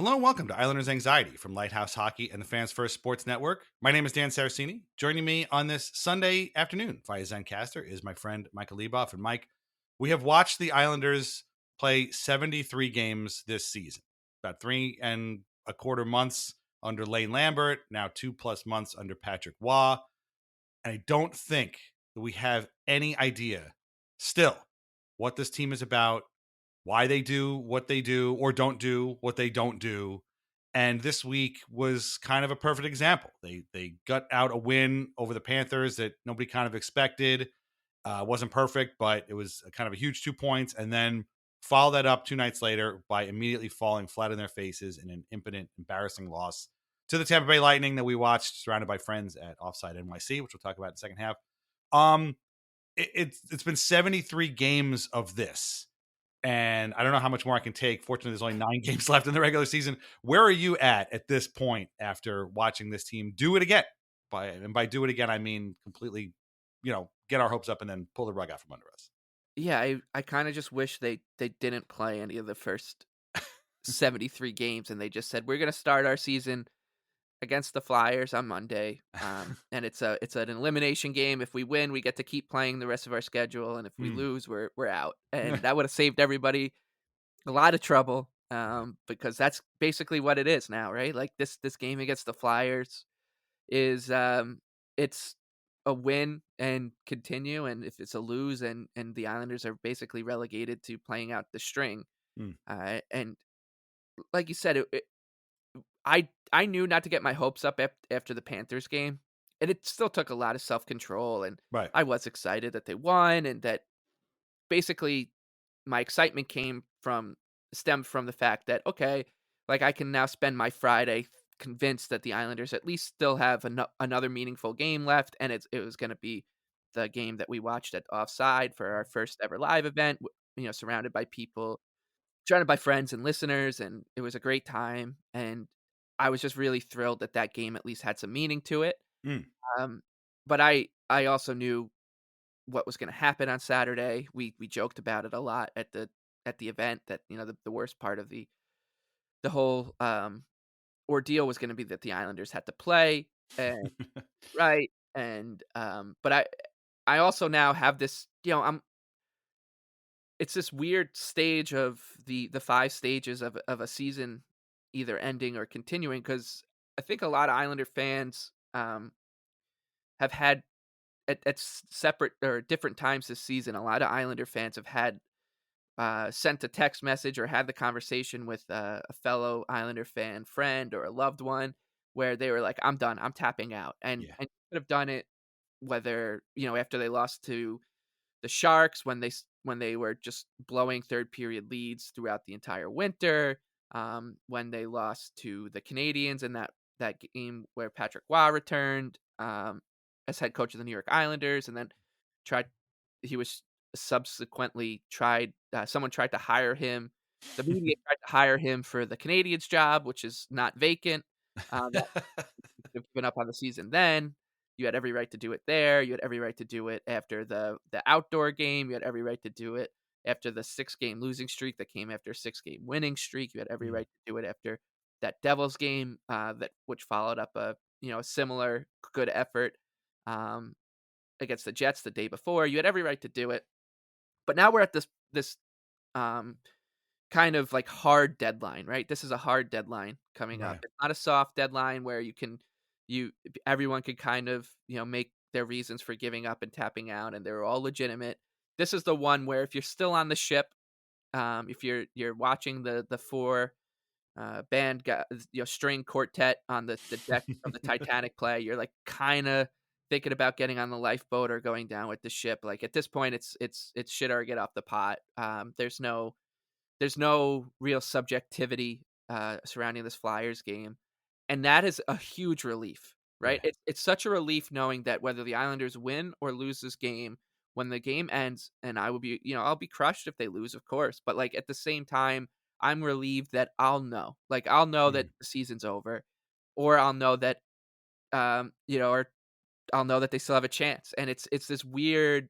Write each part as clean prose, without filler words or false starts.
Hello and welcome to Islanders Anxiety from Lighthouse Hockey and the Fans First Sports Network. My name is Dan Saracini. Joining me on this Sunday afternoon via Zencaster is my friend Michael Leboff. And Mike, we have watched the Islanders play 73 games this season, about 3.25 months under Lane Lambert, now 2+ months under Patrick Waugh. And I don't think that we have any idea still what this team is about, why they do what they do or don't do what they don't do. And this week was kind of a perfect example. They gut out a win over the Panthers that nobody kind of expected. Wasn't perfect, but it was kind of a huge 2 points. And then follow that up 2 nights later by immediately falling flat on their faces in an impotent, embarrassing loss to the Tampa Bay Lightning that we watched, surrounded by friends at Offside NYC, which we'll talk about in the second half. It's been 73 games of this. And I don't know how much more I can take. Fortunately, there's only 9 games left in the regular season. Where are you at this point after watching this team do it again? By do it again, I mean completely, get our hopes up and then pull the rug out from under us. Yeah, I kind of just wish they didn't play any of the first 73 games and they just said we're going to start our season against the Flyers on Monday. And it's an elimination game. If we win, we get to keep playing the rest of our schedule, and if we Hmm. lose, we're out. And that would have saved everybody a lot of trouble, because that's basically what it is now, right? Like this game against the Flyers is it's a win and continue, and if it's a lose and the Islanders are basically relegated to playing out the string. Hmm. And like you said, I knew not to get my hopes up after the Panthers game, and it still took a lot of self-control, and Right. I was excited that they won, and that basically my excitement stemmed from the fact that, okay, like, I can now spend my Friday convinced that the Islanders at least still have another meaningful game left, and it was gonna be the game that we watched at Offside for our first ever live event, surrounded by people, surrounded by friends and listeners, and it was a great time, and I was just really thrilled that that game at least had some meaning to it. Hmm. Um, but I also knew what was gonna happen on Saturday. We joked about it a lot at the event that, the worst part of the whole, ordeal was gonna be that the Islanders had to play, and right, and, but I also now have this, it's this weird stage of the 5 stages of a season either ending or continuing, because I think a lot of Islander fans, have had separate or different times this season, a lot of Islander fans have had, sent a text message or had the conversation with a fellow Islander fan friend or a loved one where they were like, "I'm done. I'm tapping out." Yeah. And you could have done it whether, after they lost to the Sharks, when they were just blowing third period leads throughout the entire winter, when they lost to the Canadians in that game where Patrick Waugh returned, as head coach of the New York Islanders, and then tried he was subsequently tried someone tried to hire him. The media tried to hire him for the Canadians job, which is not vacant. That have given up on the season then. You had every right to do it there. You had every right to do it after the outdoor game. You had every right to do it after the 6-game losing streak that came after a 6-game winning streak. You had every Hmm. right to do it after that Devils game, that which followed up a similar good effort, um, against the Jets the day before. You had every right to do it. But now we're at this um, kind of like hard deadline, right? This is a hard deadline coming up. Right. It's not a soft deadline where you everyone could kind of, make their reasons for giving up and tapping out, and they're all legitimate. This is the one where if you're still on the ship, if you're watching the 4 string quartet on the deck of the Titanic play, you're like kind of thinking about getting on the lifeboat or going down with the ship. Like at this point, it's shit or get off the pot. There's no real subjectivity, surrounding this Flyers game, and that is a huge relief, right? Yeah. It's such a relief knowing that whether the Islanders win or lose this game, when the game ends, and I will be, I'll be crushed if they lose, of course, but like at the same time, I'm relieved that I'll know that Hmm. the season's over, or I'll know that, or I'll know that they still have a chance, and it's this weird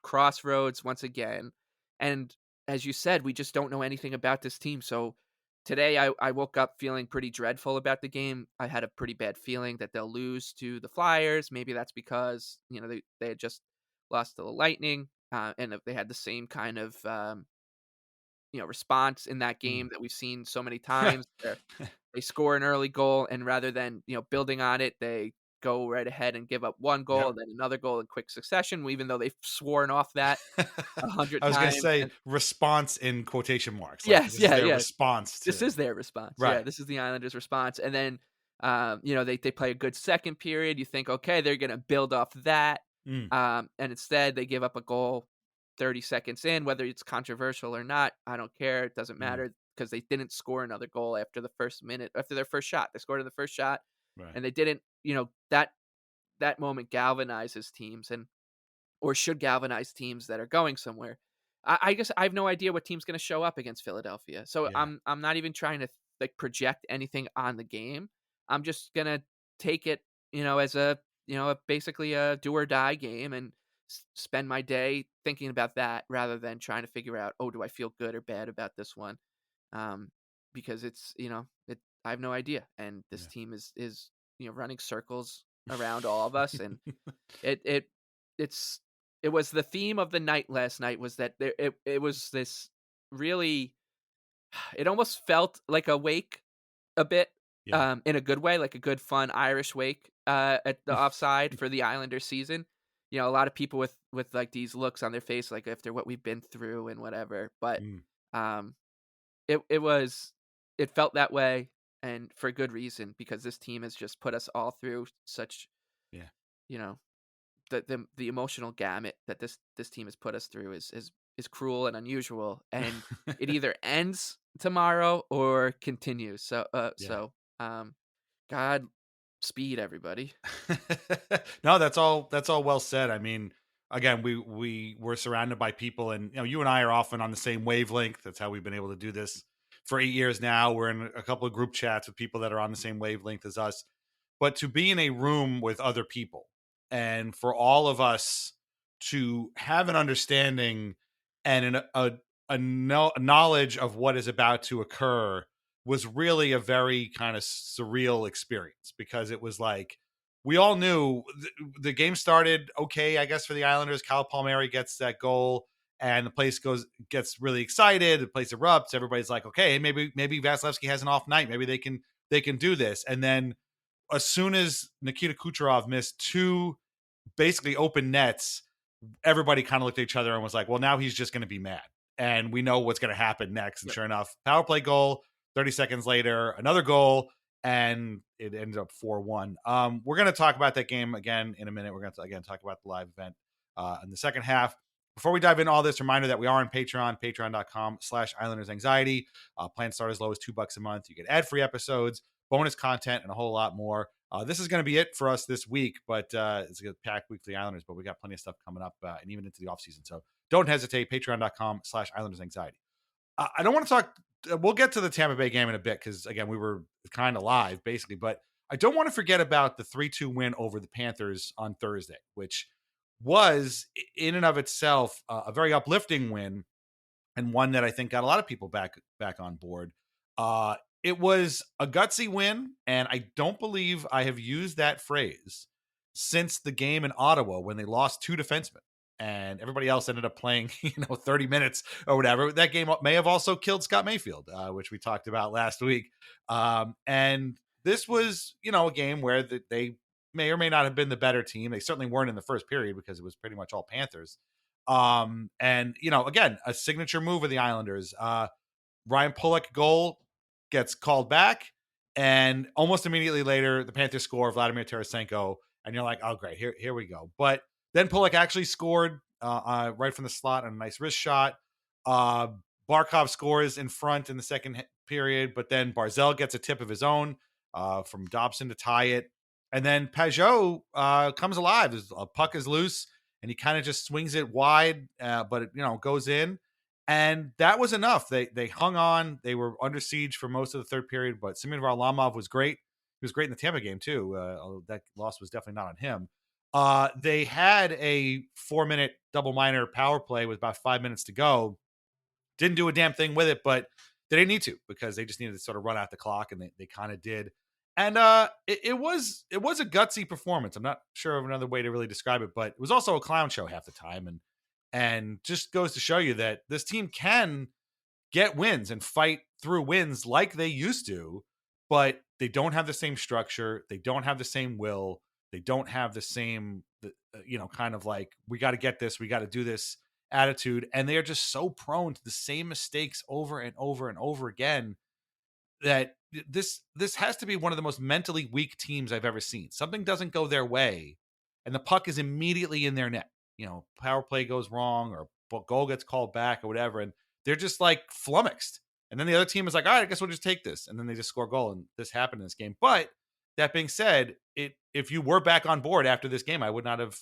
crossroads once again. And as you said, we just don't know anything about this team. So today I woke up feeling pretty dreadful about the game. I had a pretty bad feeling that they'll lose to the Flyers. Maybe that's because, they had just lost to the Lightning, and that they had the same kind of, response in that Mm. game that we've seen so many times where they score an early goal, and rather than, building on it, they go right ahead and give up one goal Yep. and then another goal in quick succession, even though they've sworn off that I 100 was gonna times. say response in quotation marks, like Yes, this is yeah, their yeah. response This to is their response. Yeah, right. this is the Islanders' response, and then, they play a good second period. You think, "Okay, they're gonna build off that," Mm, and instead, they give up a goal 30 seconds in, whether it's controversial or not, I don't care, it doesn't mm, matter because they didn't score another goal after the first minute after their first shot. They scored in the first shot, right. and they didn't that moment galvanizes teams or should galvanize teams that are going somewhere. I guess I have no idea what team's going to show up against Philadelphia, so Yeah. I'm not even trying to like project anything on the game. I'm just gonna take it, as basically a do or die game, and spend my day thinking about that rather than trying to figure out, oh, do I feel good or bad about this one? Um, because I have no idea, and this Yeah. team is running circles around all of us, and it it it's it was the theme of the night last night was that it was this really it almost felt like a wake a bit, Yeah. in a good way, like a good fun Irish wake, at the offside for the Islanders season. A lot of people with like these looks on their face, like after what we've been through and whatever. But Mm, um, it felt that way, and for good reason because this team has just put us all through such yeah. you know the emotional gamut that this team has put us through is cruel and unusual, and it either ends tomorrow or continues. Yeah. Um, God speed everybody. No, that's all well said. I mean, again, we were surrounded by people, and you and I are often on the same wavelength. That's how we've been able to do this for 8 years now. We're in a couple of group chats with people that are on the same wavelength as us. But to be in a room with other people and for all of us to have an understanding and a knowledge of what is about to occur was really a very kind of surreal experience because it was like we all knew the game started okay, I guess, for the Islanders. Kyle Palmieri gets that goal and the place gets really excited. The place erupts. Everybody's like, okay, maybe Vasilevsky has an off night. Maybe they can do this. And then as soon as Nikita Kucherov missed two basically open nets, everybody kind of looked at each other and was like, well, now he's just going to be mad. And we know what's going to happen next. And Yep. sure enough, power play goal, 30 seconds later, another goal, and it ended up 4-1. We're going to talk about that game again in a minute. We're going to, again, talk about the live event in the second half. Before we dive into all this, reminder that we are on Patreon, patreon.com/Islanders Anxiety. Plans start as low as $2 a month. You get ad-free episodes, bonus content, and a whole lot more. This is going to be it for us this week, but it's a packed week for the Islanders, but we got plenty of stuff coming up and even into the offseason. So don't hesitate, patreon.com/Islanders Anxiety. I don't want to talk. We'll get to the Tampa Bay game in a bit because, again, we were kind of live, basically. But I don't want to forget about the 3-2 win over the Panthers on Thursday, which was, in and of itself, a very uplifting win and one that I think got a lot of people back on board. It was a gutsy win, and I don't believe I have used that phrase since the game in Ottawa when they lost two defensemen and everybody else ended up playing 30 minutes or whatever. That game may have also killed Scott Mayfield, which we talked about last week. And this was a game where they may or may not have been the better team. They certainly weren't in the first period because it was pretty much all Panthers. And again, a signature move of the Islanders. Ryan Pulock goal gets called back, and almost immediately later, the Panthers score Vladimir Tarasenko, and you're like, oh great, here we go. But then Pulock actually scored right from the slot on a nice wrist shot. Uh, Barkov scores in front in the second period, but then Barzell gets a tip of his own from Dobson to tie it. And then Pajot comes alive. A puck is loose and he kind of just swings it wide, but it goes in, and that was enough. They hung on. They were under siege for most of the third period, but Semyon Varlamov was great. He was great in the Tampa game too. Although that loss was definitely not on him. They had a 4-minute double minor power play with about 5 minutes to go. Didn't do a damn thing with it, but they didn't need to because they just needed to sort of run out the clock, and they kind of did. And it was a gutsy performance. I'm not sure of another way to really describe it, but it was also a clown show half the time, and just goes to show you that this team can get wins and fight through wins like they used to, but they don't have the same structure. They don't have the same will. They don't have the same, kind of like, we got to get this, we got to do this attitude. And they are just so prone to the same mistakes over and over and over again that this has to be one of the most mentally weak teams I've ever seen. Something doesn't go their way, and the puck is immediately in their net. Power play goes wrong, or goal gets called back, or whatever, and they're just like flummoxed. And then the other team is like, all right, I guess we'll just take this, and then they just score a goal, and this happened in this game. But that being said, if you were back on board after this game, I would not have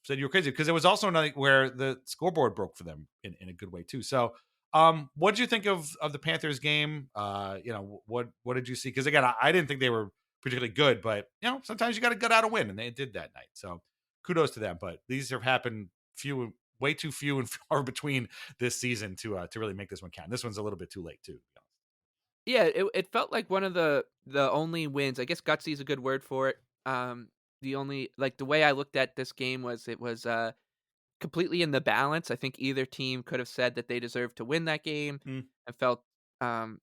said you were crazy, because it was also a night where the scoreboard broke for them in a good way too. So what did you think of the Panthers game? What did you see? Because again, I didn't think they were particularly good, but sometimes you got to gut out a win, and they did that night. So kudos to them. But these have happened way too few and far between this season to really make this one count. This one's a little bit too late too. Yeah, it felt like one of the only wins. I guess gutsy is a good word for it. The only, like, the way I looked at this game was, it was completely in the balance. I think either team could have said that they deserved to win that game, Mm, and felt, and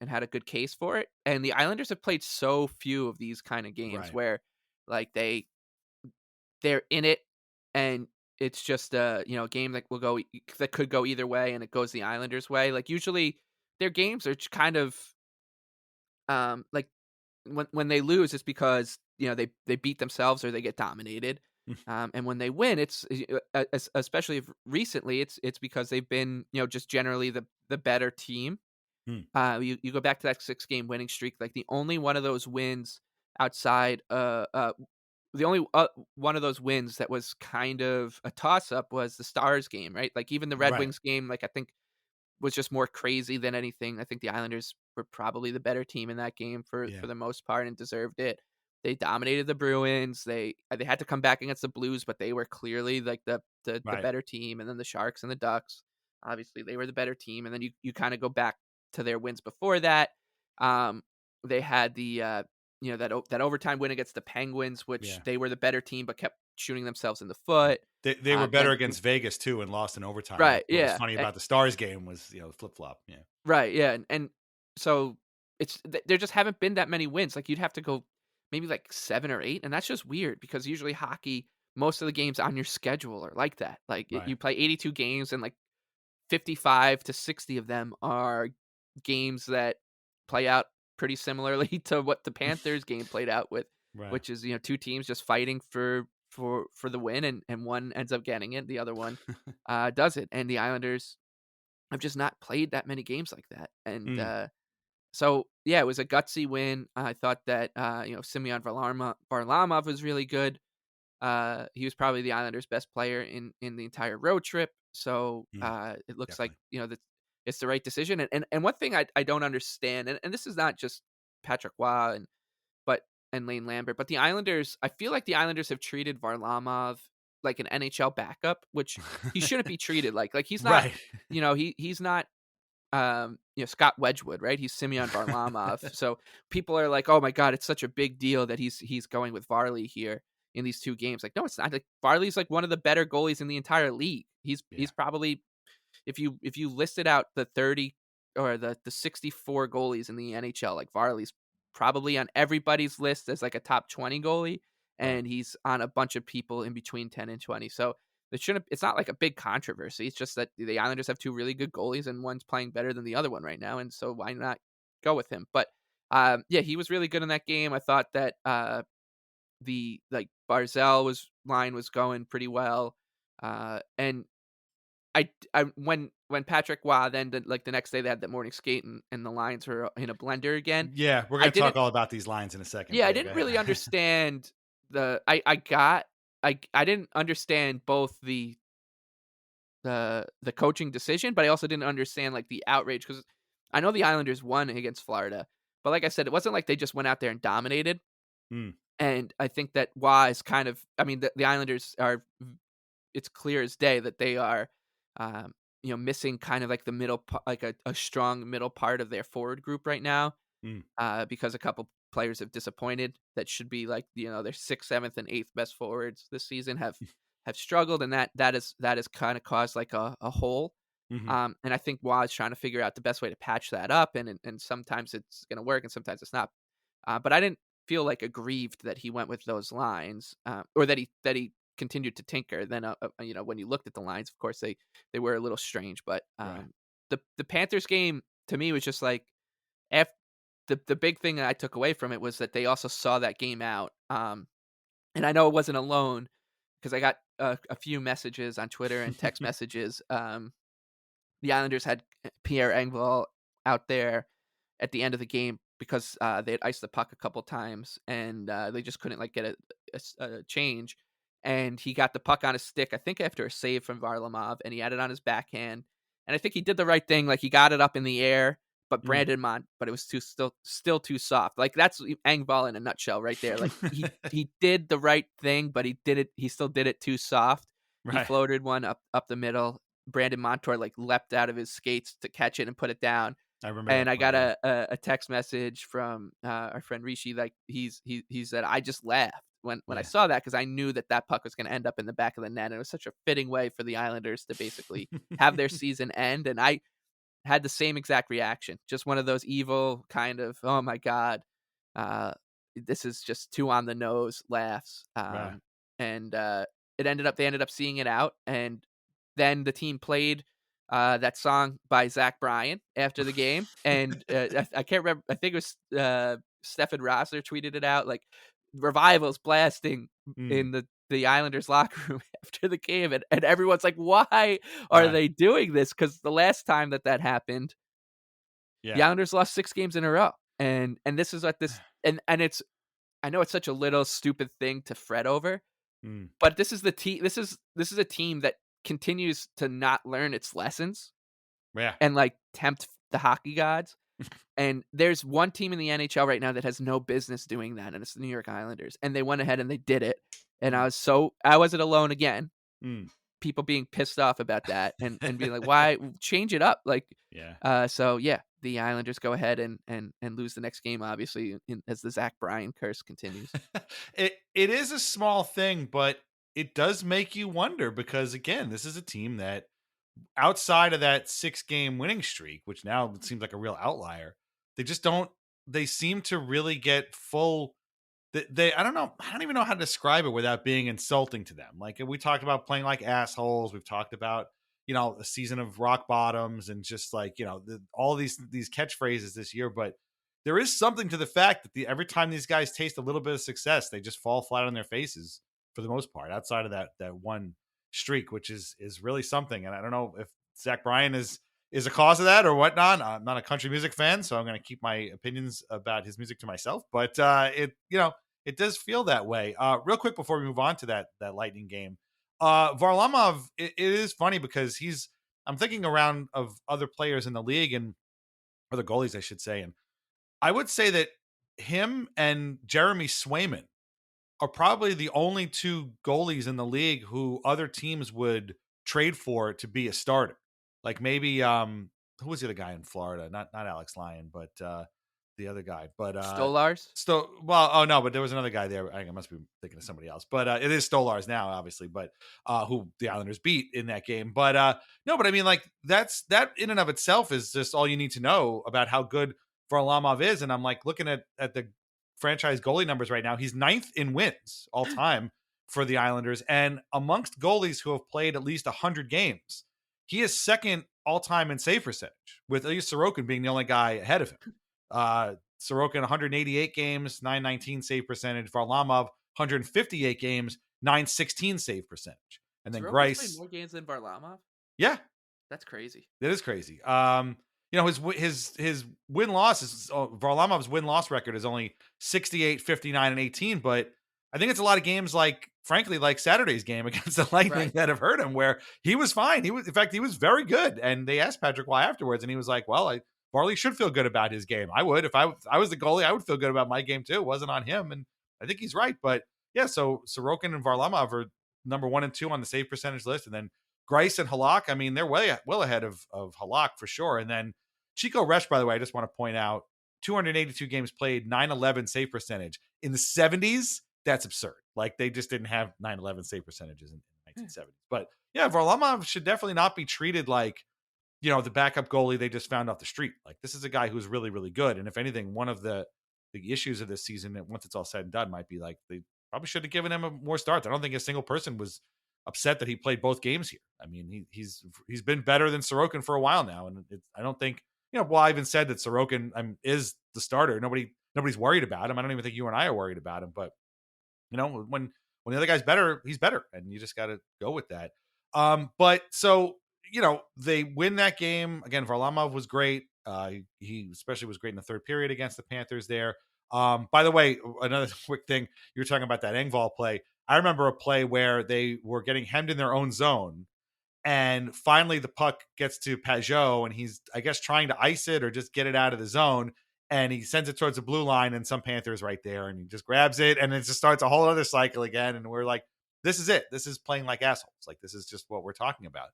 had a good case for it. And the Islanders have played so few of these kind of games right. where, like, they're in it, and it's just a game that that could go either way, and it goes the Islanders' way. Like, usually their games are kind of like, when they lose, it's because they beat themselves or they get dominated. And when they win, it's especially if recently, it's because they've been just generally the better team. Mm, You go back to that 6-game winning streak. Like, the only one of those wins outside the only one of those wins that was kind of a toss up was the Stars game, right? Like, even the Red right. Wings game, like, I think was just more crazy than anything. I think the Islanders were probably the better team in that game for Yeah. the most part, and deserved it. They dominated the Bruins. They had to come back against the Blues, but they were clearly like the Right. better team. And then the Sharks and the Ducks, obviously they were the better team. And then you kind of go back to their wins before that. Um, they had that overtime win against the Penguins, which Yeah. they were the better team but kept shooting themselves in the foot. They were better Then against Vegas too, and lost in overtime. right, What was yeah. funny about the Stars game was, flip flop. Yeah. Right, yeah, and so there just haven't been that many wins. Like, you'd have to go maybe like 7 or 8, and that's just weird because usually hockey, most of the games on your schedule are like that. Like, Right. you play 82 games, and like 55 to 60 of them are games that play out pretty similarly to what the Panthers game played out with, Right. which is two teams just fighting for the win, and one ends up getting it, the other one does it, and the Islanders have just not played that many games like that. And Mm, so yeah, it was a gutsy win. I thought that Simeon Varlamov was really good. He was probably the Islanders' best player in the entire road trip. So mm, it looks like definitely. that it's the right decision. And one thing I don't understand, and this is not just Patrick Waugh and Lane Lambert, but the Islanders. I feel like the Islanders have treated Varlamov like an NHL backup, which he shouldn't be treated like. Like, he's not. Right. He's not Scott Wedgwood, right? He's Simeon Varlamov. So people are like, "Oh my god, it's such a big deal that he's going with Varley here in these 2 games." Like, no, it's not. Like, Varley's like one of the better goalies in the entire league. He's Yeah. probably, if you listed out the 30 or the 64 goalies in the NHL, like, Varley's probably on everybody's list as like a top 20 goalie, Right. and he's on a bunch of people in between 10 and 20. So it's not like a big controversy. It's just that the Islanders have 2 really good goalies, and one's playing better than the other one right now, and so why not go with him? But yeah, he was really good in that game. I thought that the like Barzell line was going pretty well. And I when Patrick Waugh then did, like, the next day they had that morning skate, and the lines were in a blender again. Yeah, we're I gonna talk didn't all about these lines in a second, Yeah, but I yeah, go didn't really ahead. understand I didn't understand both the coaching decision, but I also didn't understand, like, the outrage, because I know the Islanders won against Florida, but like I said, it wasn't like they just went out there and dominated. Mm, And I think that Waugh is kind of, I mean, the Islanders are, it's clear as day that they are, missing kind of like the like a strong middle part of their forward group right now, Mm. because a couple players have disappointed that should be like, their sixth, seventh, and eighth best forwards this season have struggled, and that has kind of caused like a hole. Mhm. And I think Waz trying to figure out the best way to patch that up, and sometimes it's going to work, and sometimes it's not. But I didn't feel like aggrieved that he went with those lines, or that he continued to tinker. Then, when you looked at the lines, of course they were a little strange. But Right. the Panthers game to me was just like, after the big thing that I took away from it was that they also saw that game out. And I know it wasn't alone because I got a few messages on Twitter and text messages. The Islanders had Pierre Engvall out there at the end of the game because they had iced the puck a couple times, and they just couldn't like get a change. And he got the puck on his stick, I think after a save from Varlamov, and he had it on his backhand. And I think he did the right thing, like he got it up in the air, but Mm. but it was still too soft. Like that's Engvall in a nutshell, right there. Like he did the right thing, but he still did it too soft. He Right. floated one up the middle. Brandon Montour like leapt out of his skates to catch it and put it down. I remember And that I play, got yeah. a text message from our friend Rishi. Like he said, I just laughed when I Yeah. saw that because I knew that puck was going to end up in the back of the net. And it was such a fitting way for the Islanders to basically have their season end. And I had the same exact reaction. Just one of those evil kind of, oh my God, uh, this is just too on the nose laughs. Right. And they ended up seeing it out. And then the team played that song by Zach Bryan after the game. And I can't remember. I think it was Stefan Rosler tweeted it out. Like revivals blasting Mm. in the Islanders locker room after the game. And everyone's like, why are Right. they doing this? Because the last time that happened, the Yeah. Islanders lost 6 games in a row. And this is what this and it's I know it's such a little stupid thing to fret over, Mm. but this is a team that continues to not learn its lessons Yeah. and like tempt the hockey gods. And there's one team in the NHL right now that has no business doing that, and it's the New York Islanders. And they went ahead and they did it. And Mm. I wasn't alone again. Mm. People being pissed off about that and being like, why change it up? Like, Yeah. so yeah, the Islanders go ahead and lose the next game, obviously, as the Zach Bryan curse continues. It is a small thing, but it does make you wonder because again, this is a team that outside of that 6-game winning streak, which now seems like a real outlier, they just don't they seem to really get full they I don't know, I don't even know how to describe it without being insulting to them. Like we talked about playing like assholes, we've talked about, a season of rock bottoms and just like, all these catchphrases this year, but there is something to the fact that every time these guys taste a little bit of success, they just fall flat on their faces for the most part, outside of that one streak, which is really something. And I don't know if Zach Bryan is a cause of that or whatnot. I'm not a country music fan, so I'm going to keep my opinions about his music to myself. But it does feel that way. Real quick before we move on to that Lightning game, Varlamov. It is funny because I'm thinking around of other players in the league and other goalies, I should say, and I would say that him and Jeremy Swayman are probably the only two goalies in the league who other teams would trade for to be a starter. Like maybe who was the other guy in Florida? Not Alex Lyon, but the other guy. But Stolars? oh no, but there was another guy there. I think I must be thinking of somebody else. But it is Stolars now, obviously, but who the Islanders beat in that game. But no, but I mean, like that in and of itself is just all you need to know about how good Varlamov is. And I'm like looking at the franchise goalie numbers right now. He's 9th in wins all time for the Islanders. And amongst goalies who have played at least 100 games, he is second all time in save percentage, with at least Sorokin being the only guy ahead of him. Sorokin, 188 games, 919 save percentage. Varlamov, 158 games, 916 save percentage. And then Sorokin's played Grice. more games than Varlamov? Yeah, That's crazy. that is crazy. His win loss is Varlamov's win loss record is only 68, 59, and 18. But I think it's a lot of games like, frankly, like Saturday's game against the Lightning Right. that have hurt him, where he was fine. In fact, he was very good. And they asked Patrick why afterwards, and he was like, "Well, Varley should feel good about his game. I would if I was the goalie, I would feel good about my game too. It wasn't on him." And I think he's right. But yeah, so Sorokin and Varlamov are number 1 and 2 on the save percentage list, and then Grice and Halak, I mean, they're well ahead of Halak for sure. And then Chico Resch, by the way, I just want to point out 282 games played, 911 save percentage. In the 70s, that's absurd. Like, they just didn't have 911 save percentages in the 1970s. But yeah, Varlamov should definitely not be treated like, the backup goalie they just found off the street. Like, this is a guy who's really, really good. And if anything, one of the issues of this season, once it's all said and done, might be like they probably should have given him more starts. I don't think a single person was upset that he played both games here. I mean, he's been better than Sorokin for a while now, and I don't think Well, I even said that Sorokin is the starter. Nobody's worried about him. I don't even think you and I are worried about him. But when the other guy's better, he's better, and you just got to go with that. But so they win that game again. Varlamov was great. He especially was great in the third period against the Panthers there. By the way, another quick thing, you were talking about that Engvall play. I remember a play where they were getting hemmed in their own zone, and finally the puck gets to Pajot, and he's, I guess, trying to ice it or just get it out of the zone. And he sends it towards the blue line, and some Panthers right there, and he just grabs it, and it just starts a whole other cycle again. And we're like, this is it. This is playing like assholes. Like, this is just what we're talking about.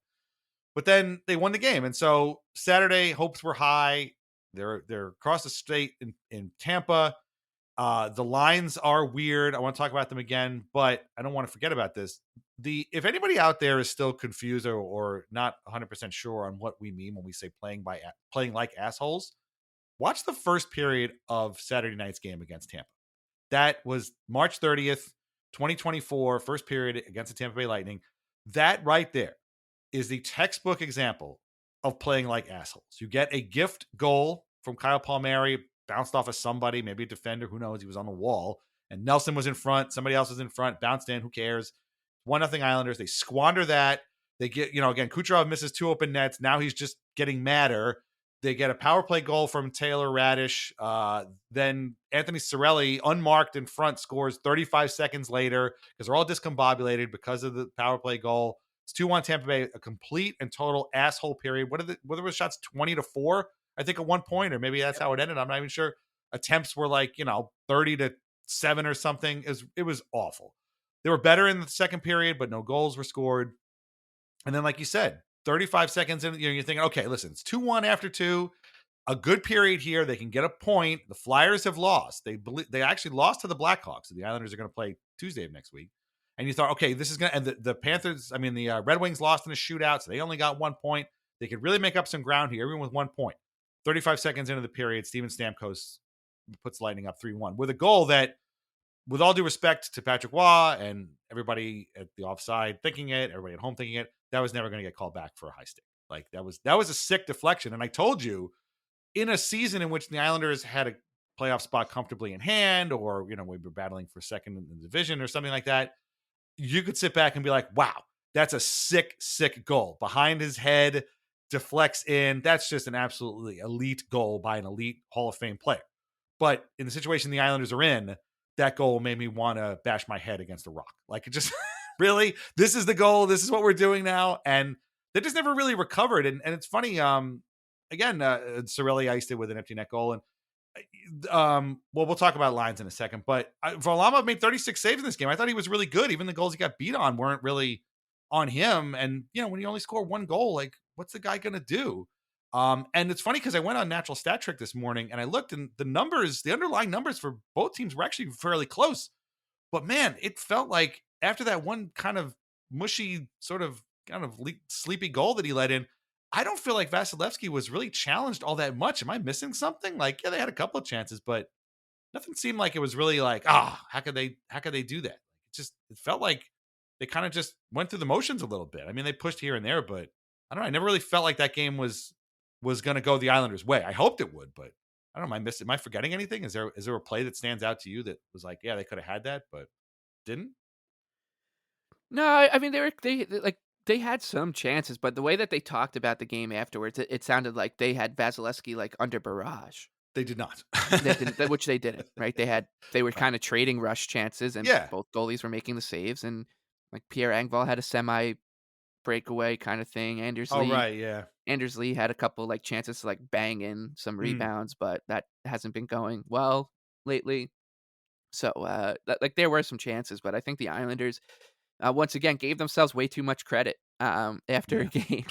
But then they won the game. And so Saturday, hopes were high. They're across the state in Tampa. The lines are weird. I want to talk about them again, but I don't want to forget about this. If anybody out there is still confused or not 100% sure on what we mean when we say playing like assholes, watch the first period of Saturday night's game against Tampa. That was March 30th, 2024, first period against the Tampa Bay Lightning. That right there is the textbook example of playing like assholes. You get a gift goal from Kyle Palmieri, bounced off of somebody, maybe a defender, who knows, he was on the wall, and Nelson was in front, somebody else was in front, bounced in, who cares? 1-0 Islanders. They squander that. They get, again, Kucherov misses 2 open nets. Now he's just getting madder. They get a power play goal from Taylor Radish. Then Anthony Cirelli, unmarked in front, scores 35 seconds later because they're all discombobulated because of the power play goal. It's 2-1 Tampa Bay, a complete and total asshole period. Whether the shots 20-4, I think, at one point, or maybe that's how it ended. I'm not even sure. Attempts were like, 30-7 or something. It was awful. They were better in the second period, but no goals were scored. And then, like you said, 35 seconds in, you're thinking, okay, listen, it's 2-1 after 2. A good period here. They can get a point. The Flyers have lost. They actually lost to the Blackhawks. So the Islanders are going to play Tuesday of next week. And you thought, okay, this is going to, and the Panthers, the Red Wings lost in a shootout, so they only got 1 point. They could really make up some ground here, even with 1 point. 35 seconds into the period, Steven Stamkos puts Lightning up 3-1 with a goal that, with all due respect to Patrick Waugh and everybody at the offside thinking it, everybody at home thinking it, that was never going to get called back for a high stick. Like, that was a sick deflection. And I told you, in a season in which the Islanders had a playoff spot comfortably in hand, or, we were battling for second in the division or something like that, you could sit back and be like, wow, that's a sick, sick goal. Behind his head, deflects in. That's just an absolutely elite goal by an elite Hall of Fame player. But in the situation the Islanders are in, that goal made me want to bash my head against a rock. Like, it just, really, this is the goal. This is what we're doing now. And they just never really recovered. And it's funny, again, Cirelli iced it with an empty net goal. And we'll talk about lines in a second, but Varlamov made 36 saves in this game. I thought he was really good. Even the goals he got beat on weren't really on him. And, when you only score 1 goal, like, what's the guy going to do? And it's funny because I went on Natural Stat Trick this morning and I looked, and the underlying numbers for both teams were actually fairly close. But man, it felt like after that one kind of mushy, sort of kind of sleepy goal that he let in, I don't feel like Vasilevsky was really challenged all that much. Am I missing something? Like, yeah, they had a couple of chances, but nothing seemed like it was really like, how could they do that? It felt like they kind of just went through the motions a little bit. I mean, they pushed here and there, but I don't know. I never really felt like that game was going to go the Islanders' way. I hoped it would, but I don't know. Am I forgetting anything? Is there a play that stands out to you that was like, yeah, they could have had that, but didn't? No, I mean, they had some chances, but the way that they talked about the game afterwards, it sounded like they had Vasilevsky like under barrage. They did not. They didn't, which they didn't, right? They were kind of trading rush chances, and Yeah. both goalies were making the saves, and like Pierre Engvall had a semi breakaway kind of thing. Oh, right, yeah. Anders Lee had a couple like chances to like bang in some rebounds, but that hasn't been going well lately. So like there were some chances, but I think the Islanders, once again gave themselves way too much credit after a Yeah. game.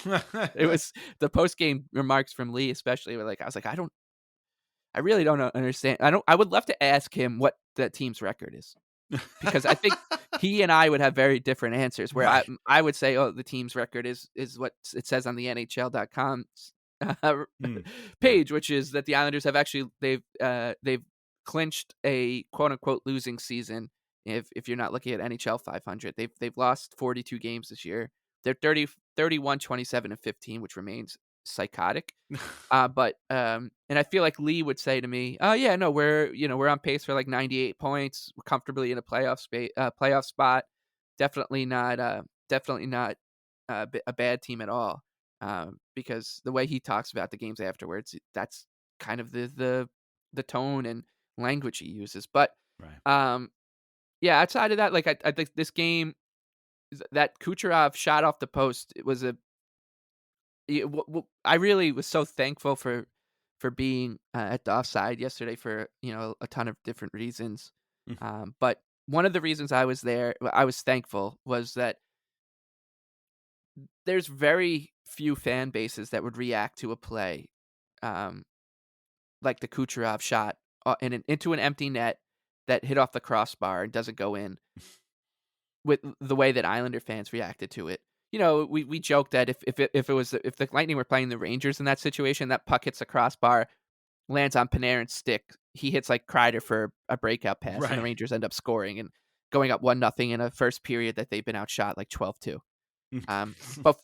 It was the post game remarks from Lee, especially. Were like, I was like, I really don't understand. I would love to ask him what the team's record is because I think he and I would have very different answers. Where Right. I would say, oh, the team's record is what it says on the NHL.com uh, Mm. Yeah. page, which is that the Islanders have actually they've clinched a quote unquote losing season. If you're not looking at NHL 500, they've lost 42 games this year. They're 31, 27, and 15, which remains psychotic. And I feel like Lee would say to me, "Oh yeah, no, we're on pace for like 98 points, we're comfortably in a playoff spot. Definitely not a bad team at all." Because the way he talks about the games afterwards, that's kind of the tone and language he uses. But Right. um, yeah, outside of that, like I think this game, that Kucherov shot off the post, it was a I really was so thankful for being at the offside yesterday for a ton of different reasons. Mm. But one of the reasons I was there, I was thankful, was that there's very few fan bases that would react to a play um, like the Kucherov shot into an empty net that hit off the crossbar and doesn't go in with the way that Islander fans reacted to it. We joked that if the Lightning were playing the Rangers in that situation, that puck hits the crossbar, lands on Panarin's stick, he hits like Kreider for a breakout pass, and the Right. Rangers end up scoring and going up 1-0 in a first period that they've been outshot like 12-2. But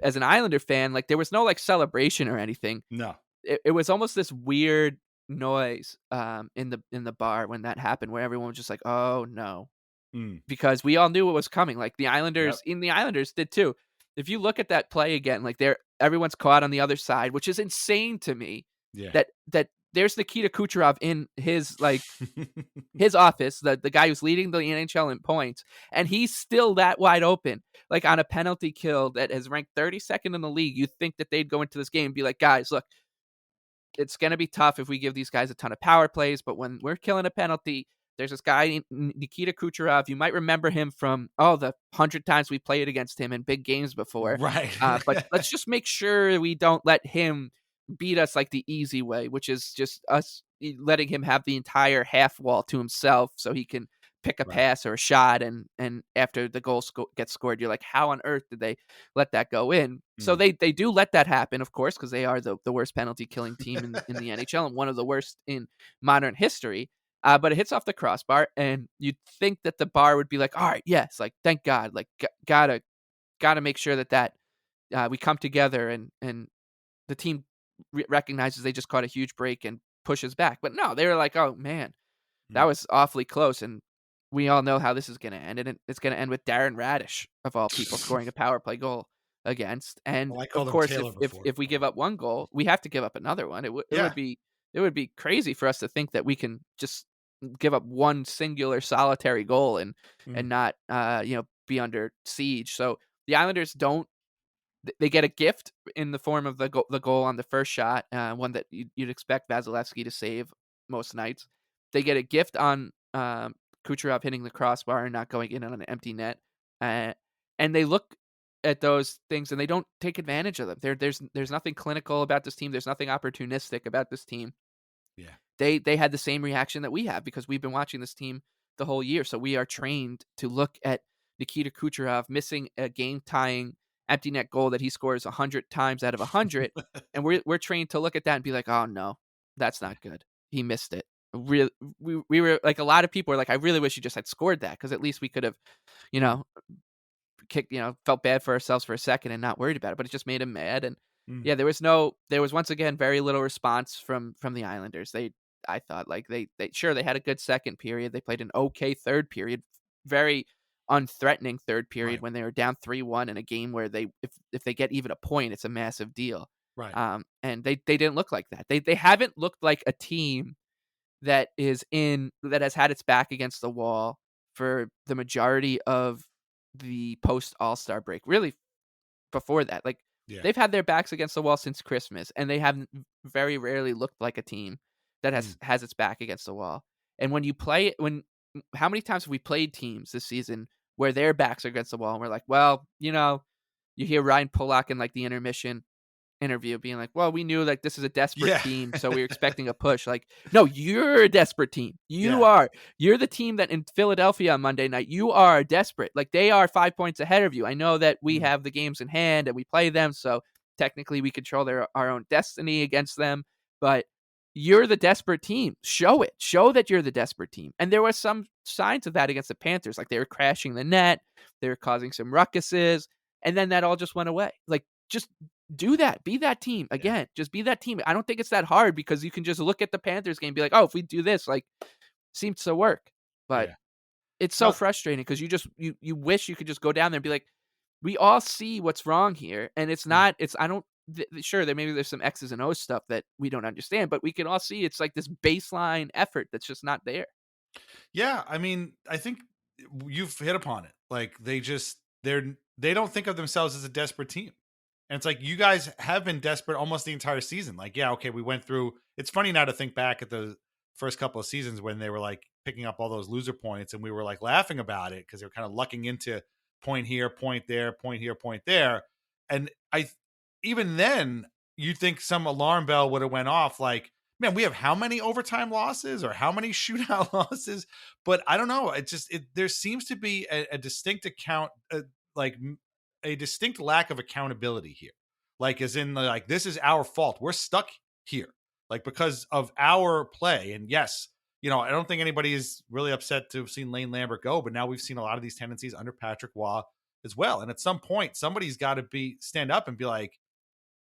as an Islander fan, like there was no like celebration or anything. No. It was almost this weird noise in the bar when that happened, where everyone was just like, "Oh no." Mm. Because we all knew what was coming, like, Yep. the Islanders did too. If you look at that play again, like, everyone's caught on the other side, which is insane to me Yeah. that there's Nikita Kucherov in his office, the guy who's leading the NHL in points, and he's still that wide open, like, on a penalty kill that has ranked 32nd in the league. You'd think that they'd go into this game and be like, "Guys, look, it's gonna be tough if we give these guys a ton of power plays, but when we're killing a penalty, there's this guy Nikita Kucherov. You might remember him from the 100 times we played against him in big games before. Right. But let's just make sure we don't let him beat us like the easy way, which is just us letting him have the entire half wall to himself, so he can pick a Right. pass or a shot. And after the goal gets scored, you're like, how on earth did they let that go in? So Mm. they do let that happen, of course, because they are the worst penalty killing team in the NHL and one of the worst in modern history. But it hits off the crossbar, and you'd think that the bar would be like, "All right, yes, like thank God, like gotta make sure that we come together and the team recognizes they just caught a huge break and pushes back." But no, they were like, "Oh man, that Mm. was awfully close," and we all know how this is going to end, and it's going to end with Darren Radish of all people scoring a power play goal against. And Well, I of called him course, if Taylor if before. if we give up one goal, we have to give up another one. Yeah. It would be crazy for us to think that we can just give up one singular solitary goal and Mm. not be under siege. So the Islanders don't. They get a gift in the form of the goal on the first shot, one that you'd expect Vasilevsky to save most nights. They get a gift on Kucherov hitting the crossbar and not going in on an empty net, uh, and they look at those things and they don't take advantage of them. There's nothing clinical about this team. There's nothing opportunistic about this team. Yeah. They had the same reaction that we have because we've been watching this team the whole year. So we are trained to look at Nikita Kucherov missing a game tying empty net goal that he scores 100 times out of 100, and we're trained to look at that and be like, "Oh no, that's Yeah. not good. He missed it." We were like, a lot of people were like, "I really wish he just had scored that because at least we could have, you Mm. know, felt bad for ourselves for a second and not worried about it." But it just made him mad. And Mm. yeah, there was once again very little response from the Islanders. I thought like they sure they had a good second period. They played an okay third period, very unthreatening third period Right. when they were down 3-1 in a game where if they get even a point, it's a massive deal. Right. And they didn't look like that. They haven't looked like a team that has had its back against the wall for the majority of the post All-Star break. Really, before that, like Yeah. they've had their backs against the wall since Christmas, and they haven't very rarely looked like a team that Mm. has its back against the wall. And when you play when how many times have we played teams this season where their backs are against the wall, and we're like, well, you hear Ryan Pollock in like the intermission interview being like, well, we knew like this is a desperate Yeah. team, so we were expecting a push. Like, no, you're a desperate team. You Yeah. are. You're the team that in Philadelphia on Monday night, you are desperate. Like they are 5 points ahead of you. I know that we Mm. have the games in hand and we play them, so technically we control our own destiny against them, but you're the desperate team. Show it. Show that you're the desperate team. And there were some signs of that against the Panthers. Like they were crashing the net, they were causing some ruckuses, and then that all just went away. Like just do that. Be that team Yeah. again. Just be that team. I don't think it's that hard because you can just look at the Panthers game and be like, oh, if we do this, like, seems to work. But Yeah. it's so No, frustrating because you wish you could just go down there and be like, we all see what's wrong here, and it's mm. not. It's I don't. Sure, there maybe there's some X's and O's stuff that we don't understand, but we can all see it's like this baseline effort that's just not there. Yeah, I mean, I think you've hit upon it. Like they don't think of themselves as a desperate team. And it's like you guys have been desperate almost the entire season. Like, yeah, okay, we went through. It's funny now to think back at the first couple of seasons when they were like picking up all those loser points and we were like laughing about it because they were kind of lucking into point here, point there, point here, point there. And even then you'd think some alarm bell would have went off like, man, we have how many overtime losses or how many shootout losses? But I don't know. There seems to be a distinct like a distinct lack of accountability here. Like, as in, like, this is our fault. We're stuck here, like, because of our play. And yes, I don't think anybody is really upset to have seen Lane Lambert go, but now we've seen a lot of these tendencies under Patrick Waugh as well. And at some point, somebody's got to stand up and be like,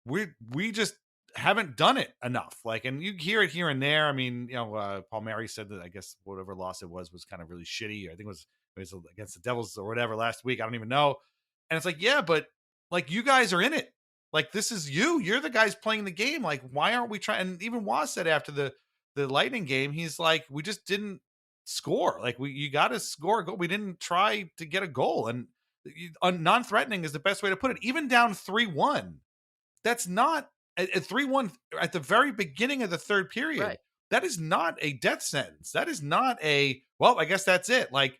we just haven't done it enough. Like, and you hear it here and there. I mean, Paul Mary said that I guess whatever loss it was kind of really shitty. I think it was against the Devils or whatever last week. I don't even know. And it's like, yeah, but like you guys are in it. Like this is you. You're the guys playing the game. Like, why aren't we trying? And even Waz said after the Lightning game, he's like, we just didn't score. Like you got to score a goal. We didn't try to get a goal. And non-threatening is the best way to put it. Even down 3-1. That's not a 3-1 at the very beginning of the third period. Right. That is not a death sentence. That is not well, I guess that's it. Like,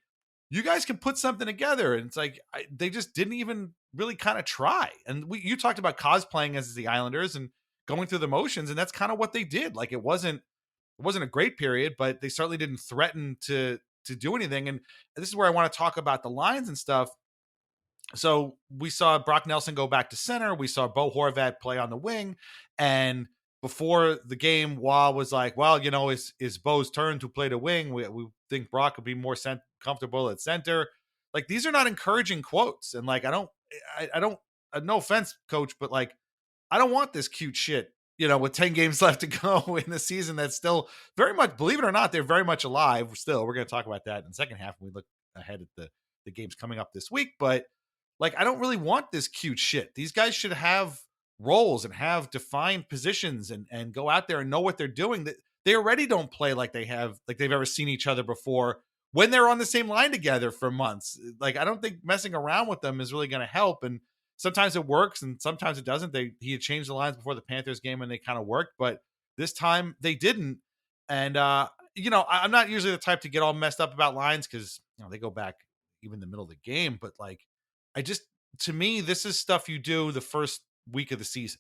you guys can put something together. And it's like, they just didn't even really kind of try. And you talked about cosplaying as the Islanders and going through the motions. And that's kind of what they did. Like, it wasn't a great period, but they certainly didn't threaten to do anything. And this is where I want to talk about the lines and stuff. So we saw Brock Nelson go back to center. We saw Bo Horvat play on the wing. And before the game, Wah was like, well, it's Bo's turn to play the wing. We think Brock would be more comfortable at center. Like, these are not encouraging quotes. And like, I don't, no offense, coach, but like, I don't want this cute shit, with 10 games left to go in the season. That's still very much, believe it or not, they're very much alive still. We're going to talk about that in the second half when we look ahead at the games coming up this week. But like, I don't really want this cute shit. These guys should have roles and have defined positions and go out there and know what they're doing. That they already don't play like they've ever seen each other before when they're on the same line together for months. Like, I don't think messing around with them is really going to help. And sometimes it works and sometimes it doesn't. He had changed the lines before the Panthers game and they kind of worked, but this time they didn't. And I'm not usually the type to get all messed up about lines because they go back even in the middle of the game, but like, to me, this is stuff you do the first week of the season,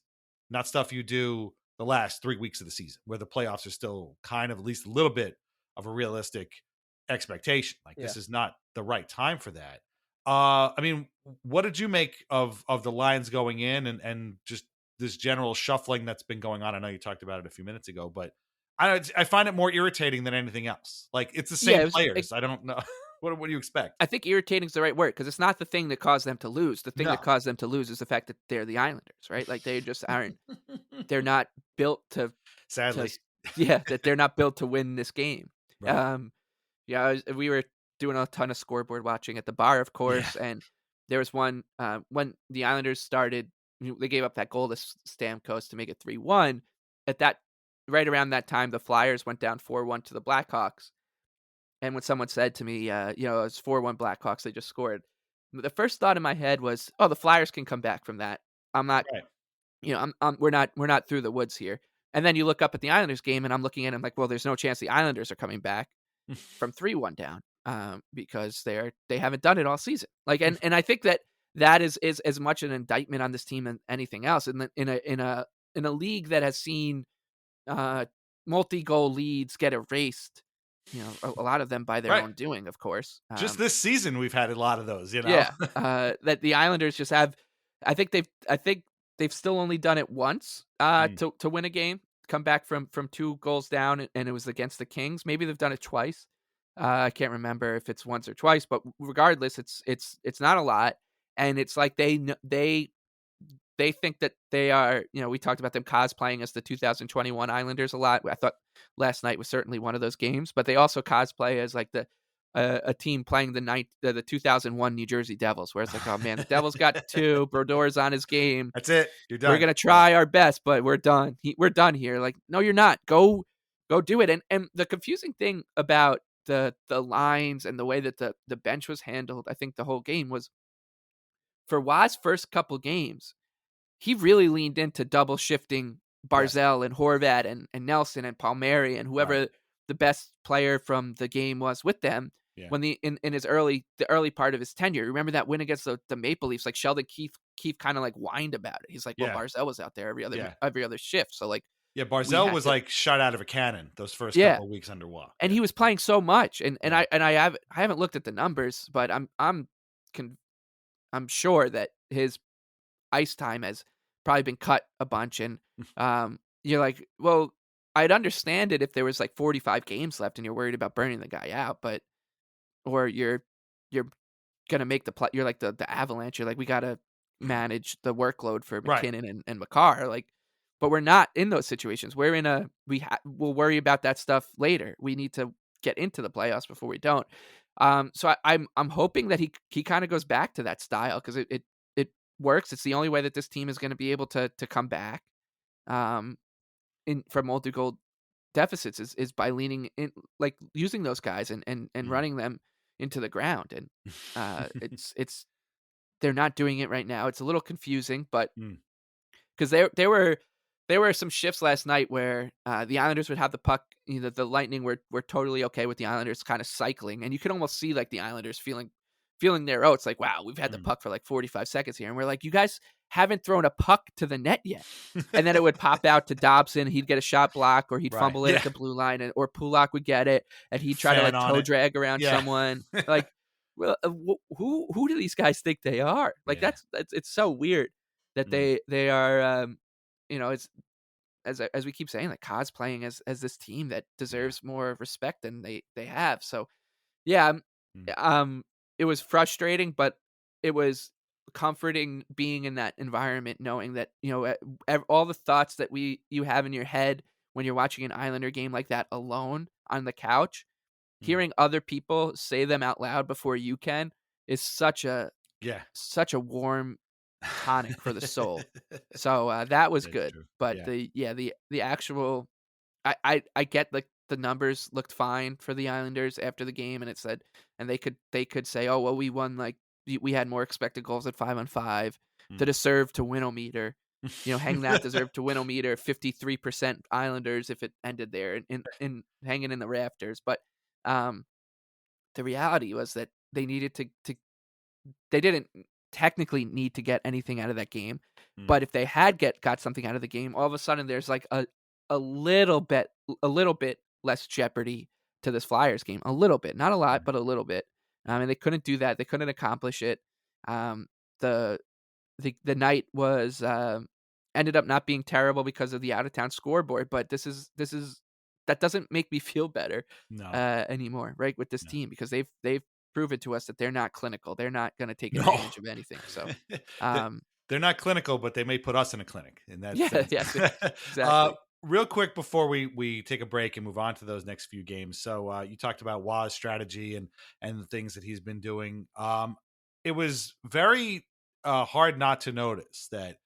not stuff you do the last 3 weeks of the season, where the playoffs are still kind of at least a little bit of a realistic expectation. Like, Yeah. this is not the right time for that. I mean, what did you make of the Lions going in and just this general shuffling that's been going on? I know you talked about it a few minutes ago, but I find it more irritating than anything else. Like, it's the Yeah, same players. I don't know. What do you expect? I think irritating is the right word because it's not the thing that caused them to lose. The thing No. that caused them to lose is the fact that they're the Islanders, right? Like they just aren't. They're not built to. Sadly. Yeah, that they're not built to win this game. Right. Yeah, we were doing a ton of scoreboard watching at the bar, of course, Yeah. and there was one when the Islanders started. They gave up that goal to Stamkos to make it 3-1. At that, right around that time, the Flyers went down 4-1 to the Blackhawks. And when someone said to me, it's 4-1 Blackhawks, they just scored. The first thought in my head was, oh, the Flyers can come back from that. I'm not, Right. we're not through the woods here. And then you look up at the Islanders game, and I'm looking at it, I'm like, well, there's no chance the Islanders are coming back from 3-1 down. because they haven't done it all season. Like, and I think that is as much an indictment on this team than anything else. And in a league that has seen multi-goal leads get erased, a lot of them by their Right. own doing, of course. Just this season, we've had a lot of those, Yeah, that the Islanders just have. I think they've still only done it once Mm. to win a game, come back from 2 goals down, and it was against the Kings. Maybe they've done it twice. I can't remember if it's once or twice, but regardless, it's not a lot, and it's like they think that they are. We talked about them cosplaying as the 2021 Islanders a lot. I thought last night was certainly one of those games, but they also cosplay as like a team playing the 2001 New Jersey Devils, where it's like, oh man, the Devils got 2, Brodor's on his game. That's it. You're done. We're gonna try our best, but we're done. We're done here. Like, no, you're not. Go do it. And the confusing thing about the lines and the way that the bench was handled, I think the whole game was for Waz's first couple games, he really leaned into double shifting Yes. Barzell and Horvat and Nelson and Palmieri and whoever Right. the best player from the game was with them Yeah. when in his early part of his tenure. Remember that win against the Maple Leafs? Like Sheldon Keefe kind of like whined about it. He's like, well, Yeah. Barzell was out there Yeah. every other shift, so like Yeah. we Barzell had was to, like shot out of a cannon those first yeah. couple of weeks under Waugh. And Yeah. he was playing so much, and Yeah. I haven't looked at the numbers, but I'm sure that his ice time has probably been cut a bunch, and you're like, well, I'd understand it if there was like 45 games left and you're worried about burning the guy out, but or you're gonna make the play. You're like the Avalanche. You're like, we gotta manage the workload for Right. McKinnon and Makar. Like, but we're not in those situations. We're in we'll worry about that stuff later. We need to get into the playoffs before we don't. So I'm hoping that he kind of goes back to that style because it works. It's the only way that this team is going to be able to come back in from multi-goal deficits is by leaning in, like using those guys and Mm. running them into the ground. And it's they're not doing it right now. It's a little confusing, but Mm. because there were some shifts last night where the Islanders would have the puck. The Lightning were totally okay with the Islanders kind of cycling, and you could almost see like the Islanders feeling their oats, like, wow, we've had the Mm. puck for like 45 seconds here, and we're like, you guys haven't thrown a puck to the net yet. And then it would pop out to Dobson, he'd get a shot block, or he'd Right. fumble it Yeah. at the blue line, or Pulak would get it, and he'd try to Fan like on toe it. drag around Yeah. someone. Like, well, who do these guys think they are? Like, Yeah. that's it's so weird that Mm. they are. It's as we keep saying, like cosplaying as this team that deserves more respect than they have. So yeah, Mm. it was frustrating, but it was comforting being in that environment, knowing that all the thoughts that you have in your head when you're watching an Islander game like that alone on the couch, Mm. hearing other people say them out loud before you can is Yeah. such a warm tonic for the soul. So that was That's good. true. But Yeah. the actual I get like the numbers looked fine for the Islanders after the game, and it said, and they could say, oh well, we won, like we had more expected goals at 5-on-5. The Mm. deserve to win-o-meter, hang that deserve to win-o-meter, 53% Islanders if it ended there in hanging in the rafters. But um the reality was that they needed to they didn't technically need to get anything out of that game, Mm. but if they had got something out of the game, all of a sudden there's like a little bit less jeopardy to this Flyers game. A little bit, not a lot, but a little bit. And they couldn't do that. They couldn't accomplish it. Um, the the night was ended up not being terrible because of the out of town scoreboard, but this is that doesn't make me feel better No. anymore, right? With this No. team, because they've proven to us that they're not clinical. They're not going to take No. advantage of anything. So, They- They're not clinical, but they may put us in a clinic in that yeah, sense. yes, exactly. Real quick before we take a break and move on to those next few games. So you talked about Waz's strategy and the things that he's been doing. It was very hard not to notice that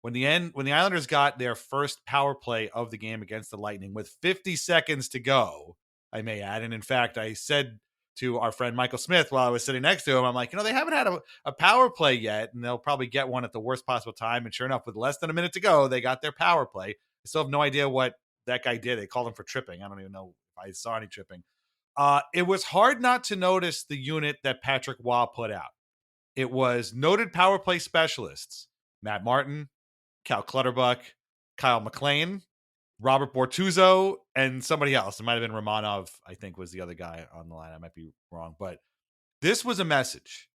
when the Islanders got their first power play of the game against the Lightning with 50 seconds to go, I may add, and in fact, I said to our friend Michael Smith while I was sitting next to him, I'm like, they haven't had a power play yet, and they'll probably get one at the worst possible time. And sure enough, with less than a minute to go, they got their power play. I still have no idea what that guy did. They called him for tripping. I don't even know if I saw any tripping. It was hard not to notice the unit that Patrick Waugh put out. It was noted power play specialists Matt Martin, Cal Clutterbuck, Kyle McLean, Robert Bortuzzo, and somebody else. It might have been Romanov, I think, was the other guy on the line. I might be wrong, but this was a message.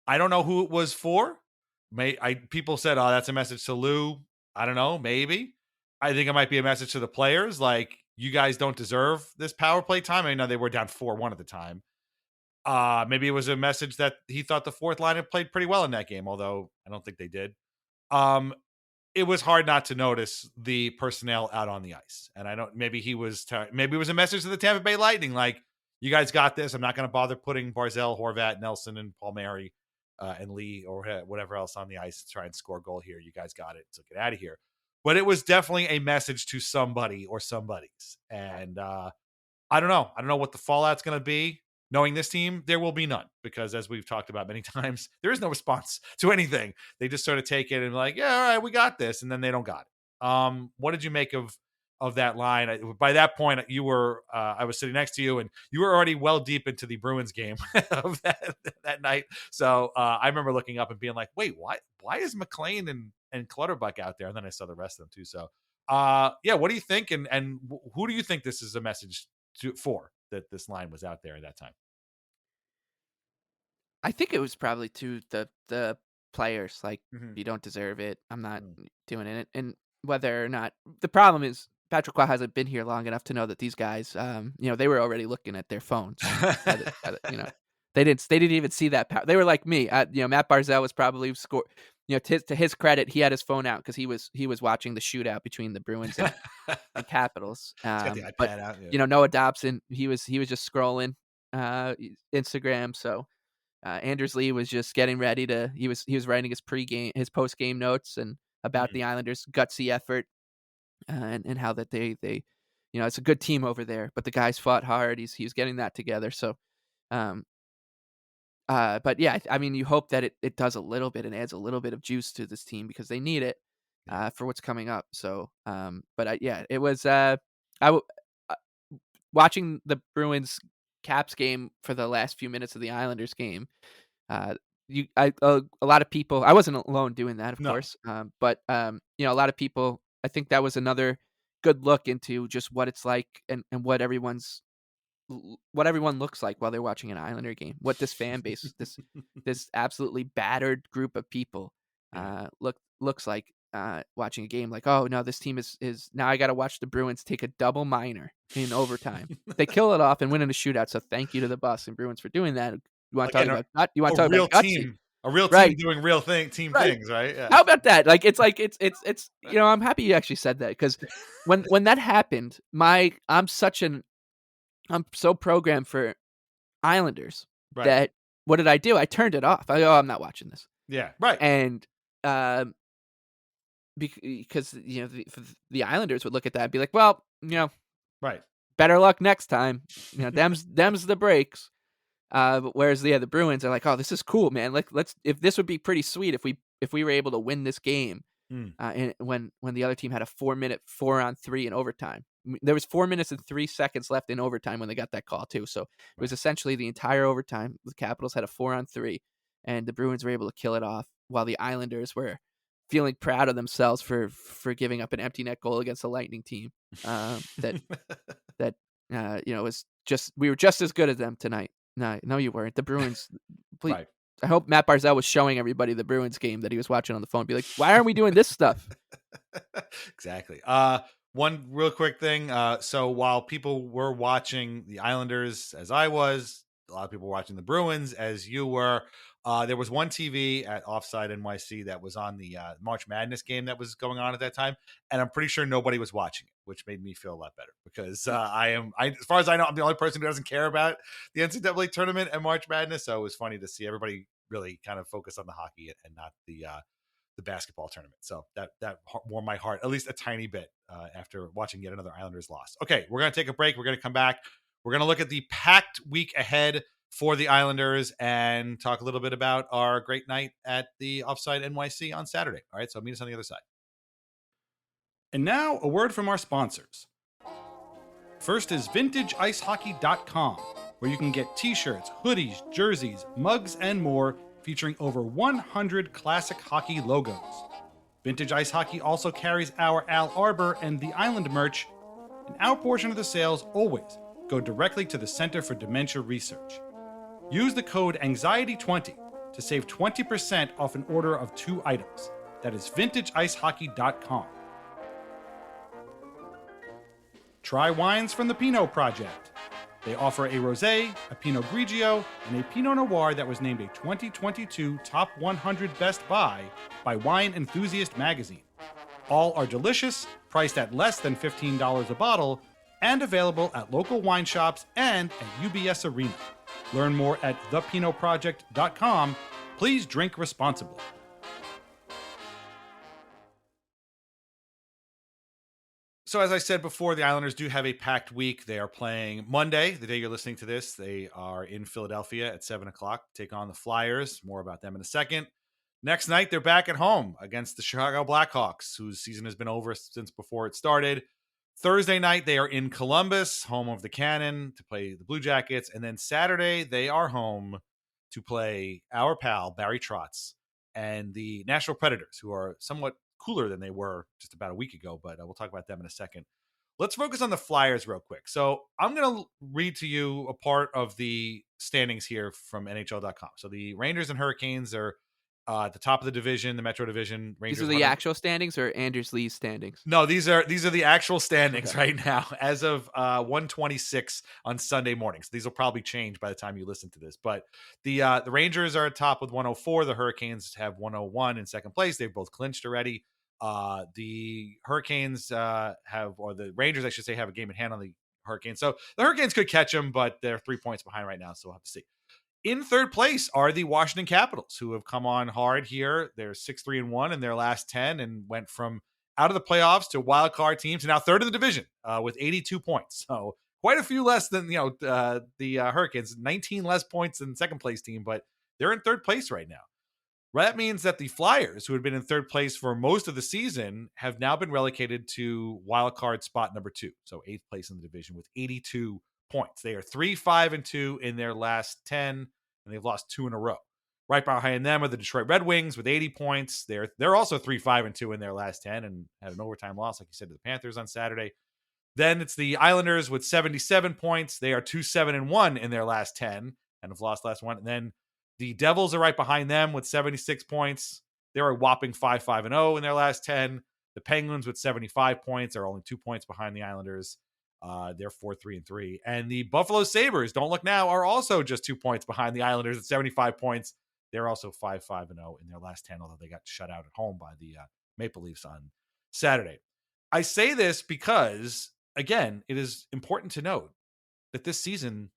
I don't know who it was for. People said, "Oh, that's a message to Lou." I don't know. Maybe. I think it might be a message to the players, like you guys don't deserve this power play time. I know they were down 4-1 at the time. Maybe it was a message that he thought the fourth line had played pretty well in that game, although I don't think they did. It was hard not to notice the personnel out on the ice. And I don't, maybe maybe it was a message to the Tampa Bay Lightning, like, you guys got this. I'm not going to bother putting Barzal, Horvat, Nelson, and Palmieri and Lee or whatever else on the ice to try and score a goal here. You guys got it. So get out of here. But it was definitely a message to somebody or somebody's. And I don't know. I don't know what the fallout's going to be. Knowing this team, there will be none, because as we've talked about many times, there is no response to anything. They just sort of take it and be like, yeah, all right, we got this. And then they don't got it. What did you make of that line? By that point, you were, I was sitting next to you and you were already well deep into the Bruins game of that night. So I remember looking up and being like, wait, why is McLean and Clutterbuck out there? And then I saw the rest of them too. So yeah, what do you think? And who do you think this is a message for, that this line was out there at that time? I think it was probably to the players, like, Mm-hmm. you don't deserve it. I'm not Mm. doing it. And whether or not the problem is Patrick Waugh hasn't been here long enough to know that these guys, they were already looking at their phones. They didn't even see that power. They were like me. Matt Barzal was probably score. To his credit, he had his phone out because he was watching the shootout between the Bruins and Capitals. He's got the But iPad out. Yeah. Noah Dobson, he was just scrolling Instagram. So Anders Lee was just getting ready to. He was writing his post game notes and about Mhm. the Islanders' gutsy effort, and how that they it's a good team over there, but the guys fought hard. He's getting that together. So, um, but yeah, I mean, you hope that it does a little bit and adds a little bit of juice to this team because they need it Yeah. for what's coming up. So, yeah, it was. Uh, watching the Bruins Caps game for the last few minutes of the Islanders game. Uh, a lot of people. I wasn't alone doing that, of No. course. But a lot of people. I think that was another good look into just what it's like and what everyone looks like while they're watching an Islander game. What this fan base, this absolutely battered group of people, Yeah. looks like watching a game. Like, oh no, this team is now. I got to watch the Bruins take a double minor in overtime. They kill it off and win in a shootout. So thank you to the Boston Bruins for doing that. You want to talk Again, about you want to talk real about gutsy, team, a real team right? doing team Right. things, right? Yeah. How about that? Like it's I'm happy you actually said that because when that happened, I'm so programmed for Islanders Right. that what did I do? I turned it off. I'm not watching this. Yeah. Right. And because the Islanders would look at that and be like, well, Right. better luck next time. Them's the breaks. But whereas the Bruins are like, oh, this is cool, man. Like if this would be pretty sweet if we were able to win this game. Mm. And when the other team had a 4-minute 4-on-3 in overtime. There was 4 minutes and 3 seconds left in overtime when they got that call too. So it was essentially the entire overtime. The Capitals had a 4-on-3, and the Bruins were able to kill it off while the Islanders were feeling proud of themselves for giving up an empty net goal against a Lightning team. That was just we were just as good as them tonight. No, you weren't. The Bruins. Please, Right. I hope Matt Barzal was showing everybody the Bruins game that he was watching on the phone. Be like, why aren't we doing this stuff? Exactly. One real quick thing. So while people were watching the Islanders, as I was, a lot of people were watching the Bruins, as you were. There was one TV at Offside NYC that was on the March Madness game that was going on at that time, and I'm pretty sure nobody was watching it, which made me feel a lot better because as far as I know, I'm the only person who doesn't care about the NCAA tournament and March Madness. So it was funny to see everybody really kind of focus on the hockey and not the basketball tournament. So that warmed my heart at least a tiny bit after watching yet another Islanders loss. Okay, we're going to take a break. We're going to come back. We're going to look at the packed week ahead for the Islanders and talk a little bit about our great night at the Offside NYC on Saturday. All right, so meet us on the other side. And now a word from our sponsors. First is vintageicehockey.com, where you can get t-shirts, hoodies, jerseys, mugs, and more featuring over 100 classic hockey logos. Vintage Ice Hockey also carries our Al Arbor and The Island merch, and our portion of the sales always go directly to the Center for Dementia Research. Use the code ANXIETY20 to save 20% off an order of 2 items. That is vintageicehockey.com. Try wines from the Pinot Project. They offer a rosé, a Pinot Grigio, and a Pinot Noir that was named a 2022 Top 100 Best Buy by Wine Enthusiast magazine. All are delicious, priced at less than $15 a bottle, and available at local wine shops and at UBS Arena. Learn more at thepinotproject.com. Please drink responsibly. So as I said before, the Islanders do have a packed week. They are playing Monday, the day you're listening to this. They are in Philadelphia at 7 o'clock, take on the Flyers. More about them in a second. Next night, they're back at home against the Chicago Blackhawks, whose season has been over since before it started. Thursday night, they are in Columbus, home of the Cannon, to play the Blue Jackets. And then Saturday, they are home to play our pal, Barry Trotz, and the Nashville Predators, who are somewhat cooler than they were just about a week ago, but we'll talk about them in a second. Let's focus on the Flyers real quick. So I'm going to read to you a part of the standings here from NHL.com. So the Rangers and Hurricanes are at the top of the division, the Metro Division. Rangers These are the actual standings or Anders Lee's standings? No, these are the actual standings right now as of 1:26 on Sunday morning. So these will probably change by the time you listen to this. But the Rangers are at top with 104. The Hurricanes have 101 in second place. They've both clinched already. The Hurricanes or the Rangers, I should say, have a game in hand on the Hurricanes. So the Hurricanes could catch them, but they're 3 points behind right now. So we'll have to see. In third place are the Washington Capitals, who have come on hard here. They're 6-3-1 in their last 10 and went from out of the playoffs to wild card team to now third in the division with 82 points. So quite a few less than the Hurricanes, 19 less points than the second place team, but they're in third place right now. That means that the Flyers, who had been in third place for most of the season, have now been relegated to wild card spot number 2. So 8th place in the division with 82 points. They are 3-5-2 in their last 10, and they've lost 2 in a row. Right behind them are the Detroit Red Wings with 80 points. They're also 3-5-2 in their last 10 and had an overtime loss, like you said, to the Panthers on Saturday. Then it's the Islanders with 77 points. They are 2-7-1 in their last 10 and have lost last one. And then the Devils are right behind them with 76 points. They're a whopping 5-5-0 in their last 10. The Penguins with 75 points are only 2 points behind the Islanders. They're 4-3-3. And the Buffalo Sabres, don't look now, are also just 2 points behind the Islanders at 75 points. They're also 5-5-0 in their last 10, although they got shut out at home by the Maple Leafs on Saturday. I say this because, again, it is important to note that this season,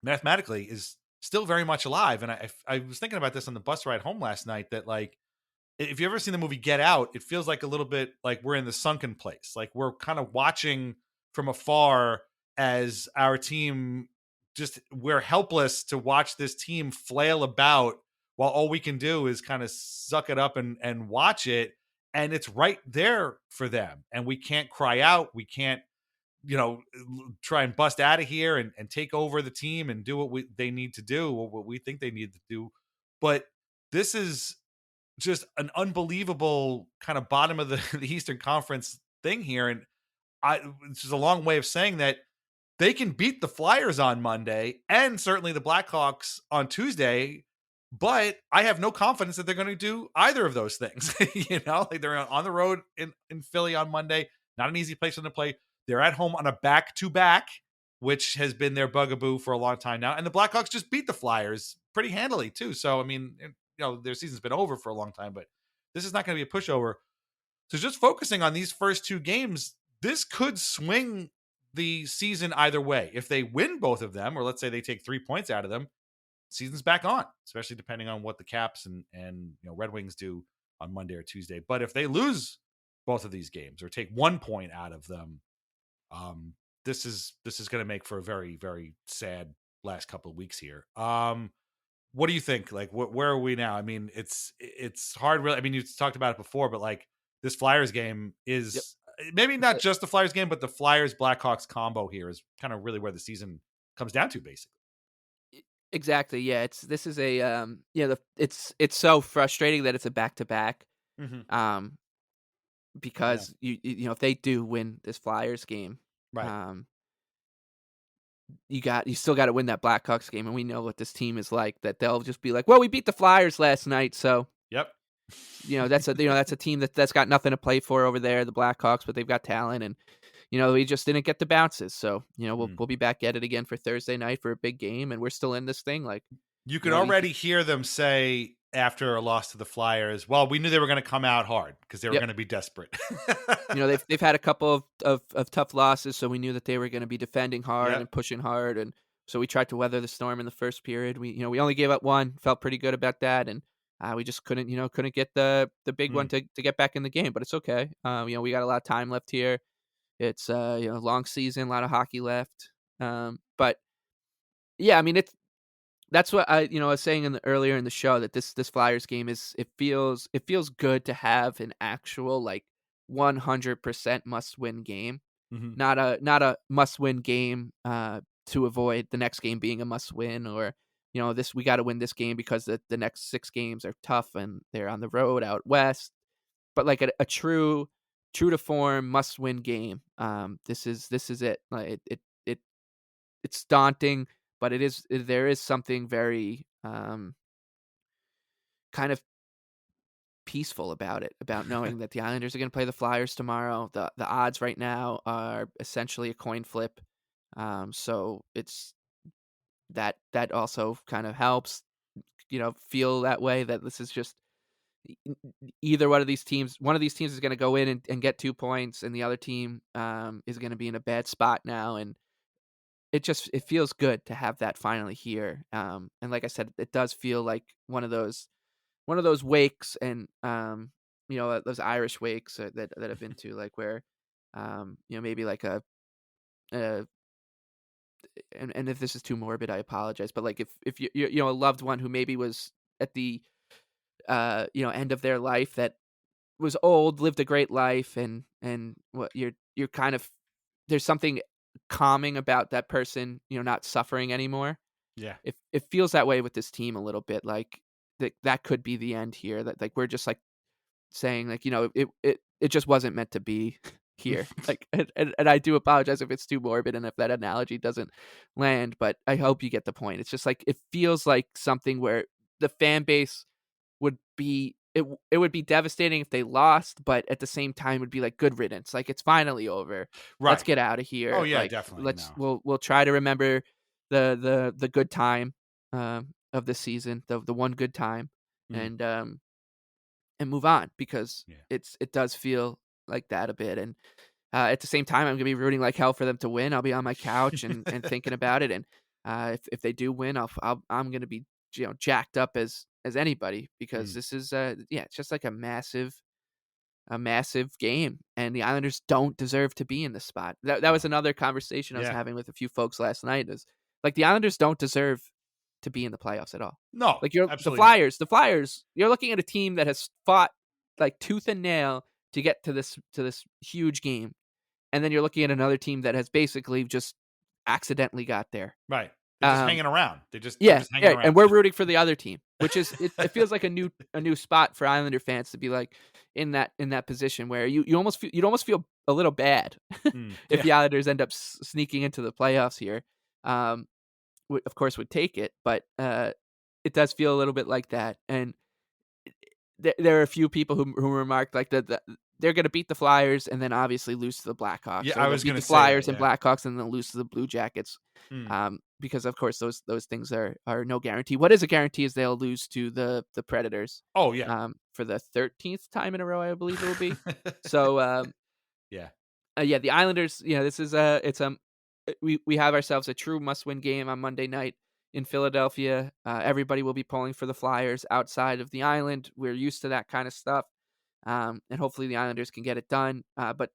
mathematically, is still very much alive. And I was thinking about this on the bus ride home last night, that, like, if you've ever seen the movie Get Out, it feels like a little bit like we're in the sunken place. Like we're kind of watching from afar as our team, we're helpless to watch this team flail about while all we can do is kind of suck it up and watch it. And it's right there for them. And we can't cry out. We can't, try and bust out of here and take over the team and do what they need to do, or what we think they need to do. But this is just an unbelievable kind of bottom of the Eastern Conference thing here. And it's just a long way of saying that they can beat the Flyers on Monday and certainly the Blackhawks on Tuesday, but I have no confidence that they're going to do either of those things. Like they're on the road in Philly on Monday, not an easy place for them to play. They're at home on a back-to-back, which has been their bugaboo for a long time now. And the Blackhawks just beat the Flyers pretty handily too. So, I mean, their season's been over for a long time, but this is not going to be a pushover. So just focusing on these first 2 games, this could swing the season either way. If they win both of them, or let's say they take 3 points out of them, season's back on, especially depending on what the Caps and Red Wings do on Monday or Tuesday. But if they lose both of these games or take 1 point out of them, this is going to make for a very, very sad last couple of weeks here. What do you think? Like, where are we now? I mean, it's hard. Really, I mean, you talked about it before, but like this Flyers game is maybe not just the Flyers game, but the Flyers Blackhawks combo here is kind of really where the season comes down to, basically. Exactly. Yeah. This is a it's so frustrating that it's a back to back. Mm-hmm. Um, Yeah. because if they do win this Flyers game, Right. um, you still got to win that Blackhawks game, and we know what this team is like. That they'll just be like, well, we beat the Flyers last night, so Yep. that's a team that's got nothing to play for over there, the Blackhawks, but they've got talent, and we just didn't get the bounces. So we'll be back at it again for Thursday night for a big game, and we're still in this thing. Like You you could know, we already hear them say after a loss to the Flyers, well, we knew they were going to come out hard because they were yep. going to be desperate. They've had a couple of tough losses, so we knew that they were going to be defending hard Yep. and pushing hard, and so we tried to weather the storm in the first period. We only gave up one, felt pretty good about that, and we just couldn't get the big one Mm. to get back in the game. But it's okay. We got a lot of time left here. It's long season, a lot of hockey left. But yeah, I mean that's what I was saying earlier in the show, that this Flyers game it feels good to have an actual, like, 100% must-win game, Mm-hmm. not a must-win game to avoid the next game being a must-win, or this, we got to win this game because the next 6 games are tough and they're on the road out west, but like a true to form must-win game. This is it. Like, it's daunting, but there is something very kind of peaceful about it, about knowing that the Islanders are going to play the Flyers tomorrow. The odds right now are essentially a coin flip. So it's that also kind of helps, feel that way, that this is just either one of these teams is going to go in and get 2 points, and the other team is going to be in a bad spot now, and it feels good to have that finally here. And like I said, it does feel like one of those wakes, and those Irish wakes that I've been to, like, where maybe like a and if this is too morbid, I apologize, but like if a loved one who maybe was at the end of their life, that was old, lived a great life, and what you're kind of, there's something calming about that person, not suffering anymore. Yeah. It feels that way with this team a little bit, like that could be the end here. That, like, we're just, like, saying, like, it just wasn't meant to be here. Like, and I do apologize if it's too morbid and if that analogy doesn't land, but I hope you get the point. It's just like, it feels like something where the fan base it would be devastating if they lost, but at the same time would be like, good riddance. Like, it's finally over. Let's Right. get out of Oh, here. yeah, Like, definitely. No. we'll try to remember the good time of the season, the one good time, Mm. and move on, because Yeah. it does feel like that a bit. And at the same time, I'm gonna be rooting like hell for them to win. I'll be on my couch and thinking about it. And if they do win, I'm gonna be jacked up as anybody, because Mm. this is it's just like a massive game, and the Islanders don't deserve to be in this spot. That was No. another conversation I was Yeah. having with a few folks last night. Is like, the Islanders don't deserve to be in the playoffs at all. No, Like, you're absolutely not. The Flyers, you're looking at a team that has fought like tooth and nail to get to this huge game, and then you're looking at another team that has basically just accidentally got there. Right. They're just Um, hanging around. They're yeah, just hanging yeah, around. and we're rooting for the other team, which is, it feels like a new spot for Islander fans to be, like, in that position where you'd almost feel a little bad Mm. if Yeah. the Islanders end up sneaking into the playoffs here. Of course, would take it, but it does feel a little bit like that. And there are a few people who remarked, like, that they're going to beat the Flyers and then obviously lose to the Blackhawks. Yeah, Or I they'll was beat gonna the say that, Flyers and yeah. Blackhawks and then lose to the Blue Jackets. Mm. Because of course those things are no guarantee. What is a guarantee is they'll lose to the Predators. Oh, yeah. For the 13th time in a row, I believe it will be. So Yeah. yeah, the Islanders. This is we have ourselves a true must-win game on Monday night in Philadelphia. Everybody will be pulling for the Flyers outside of the island. We're used to that kind of stuff, and hopefully the Islanders can get it done. But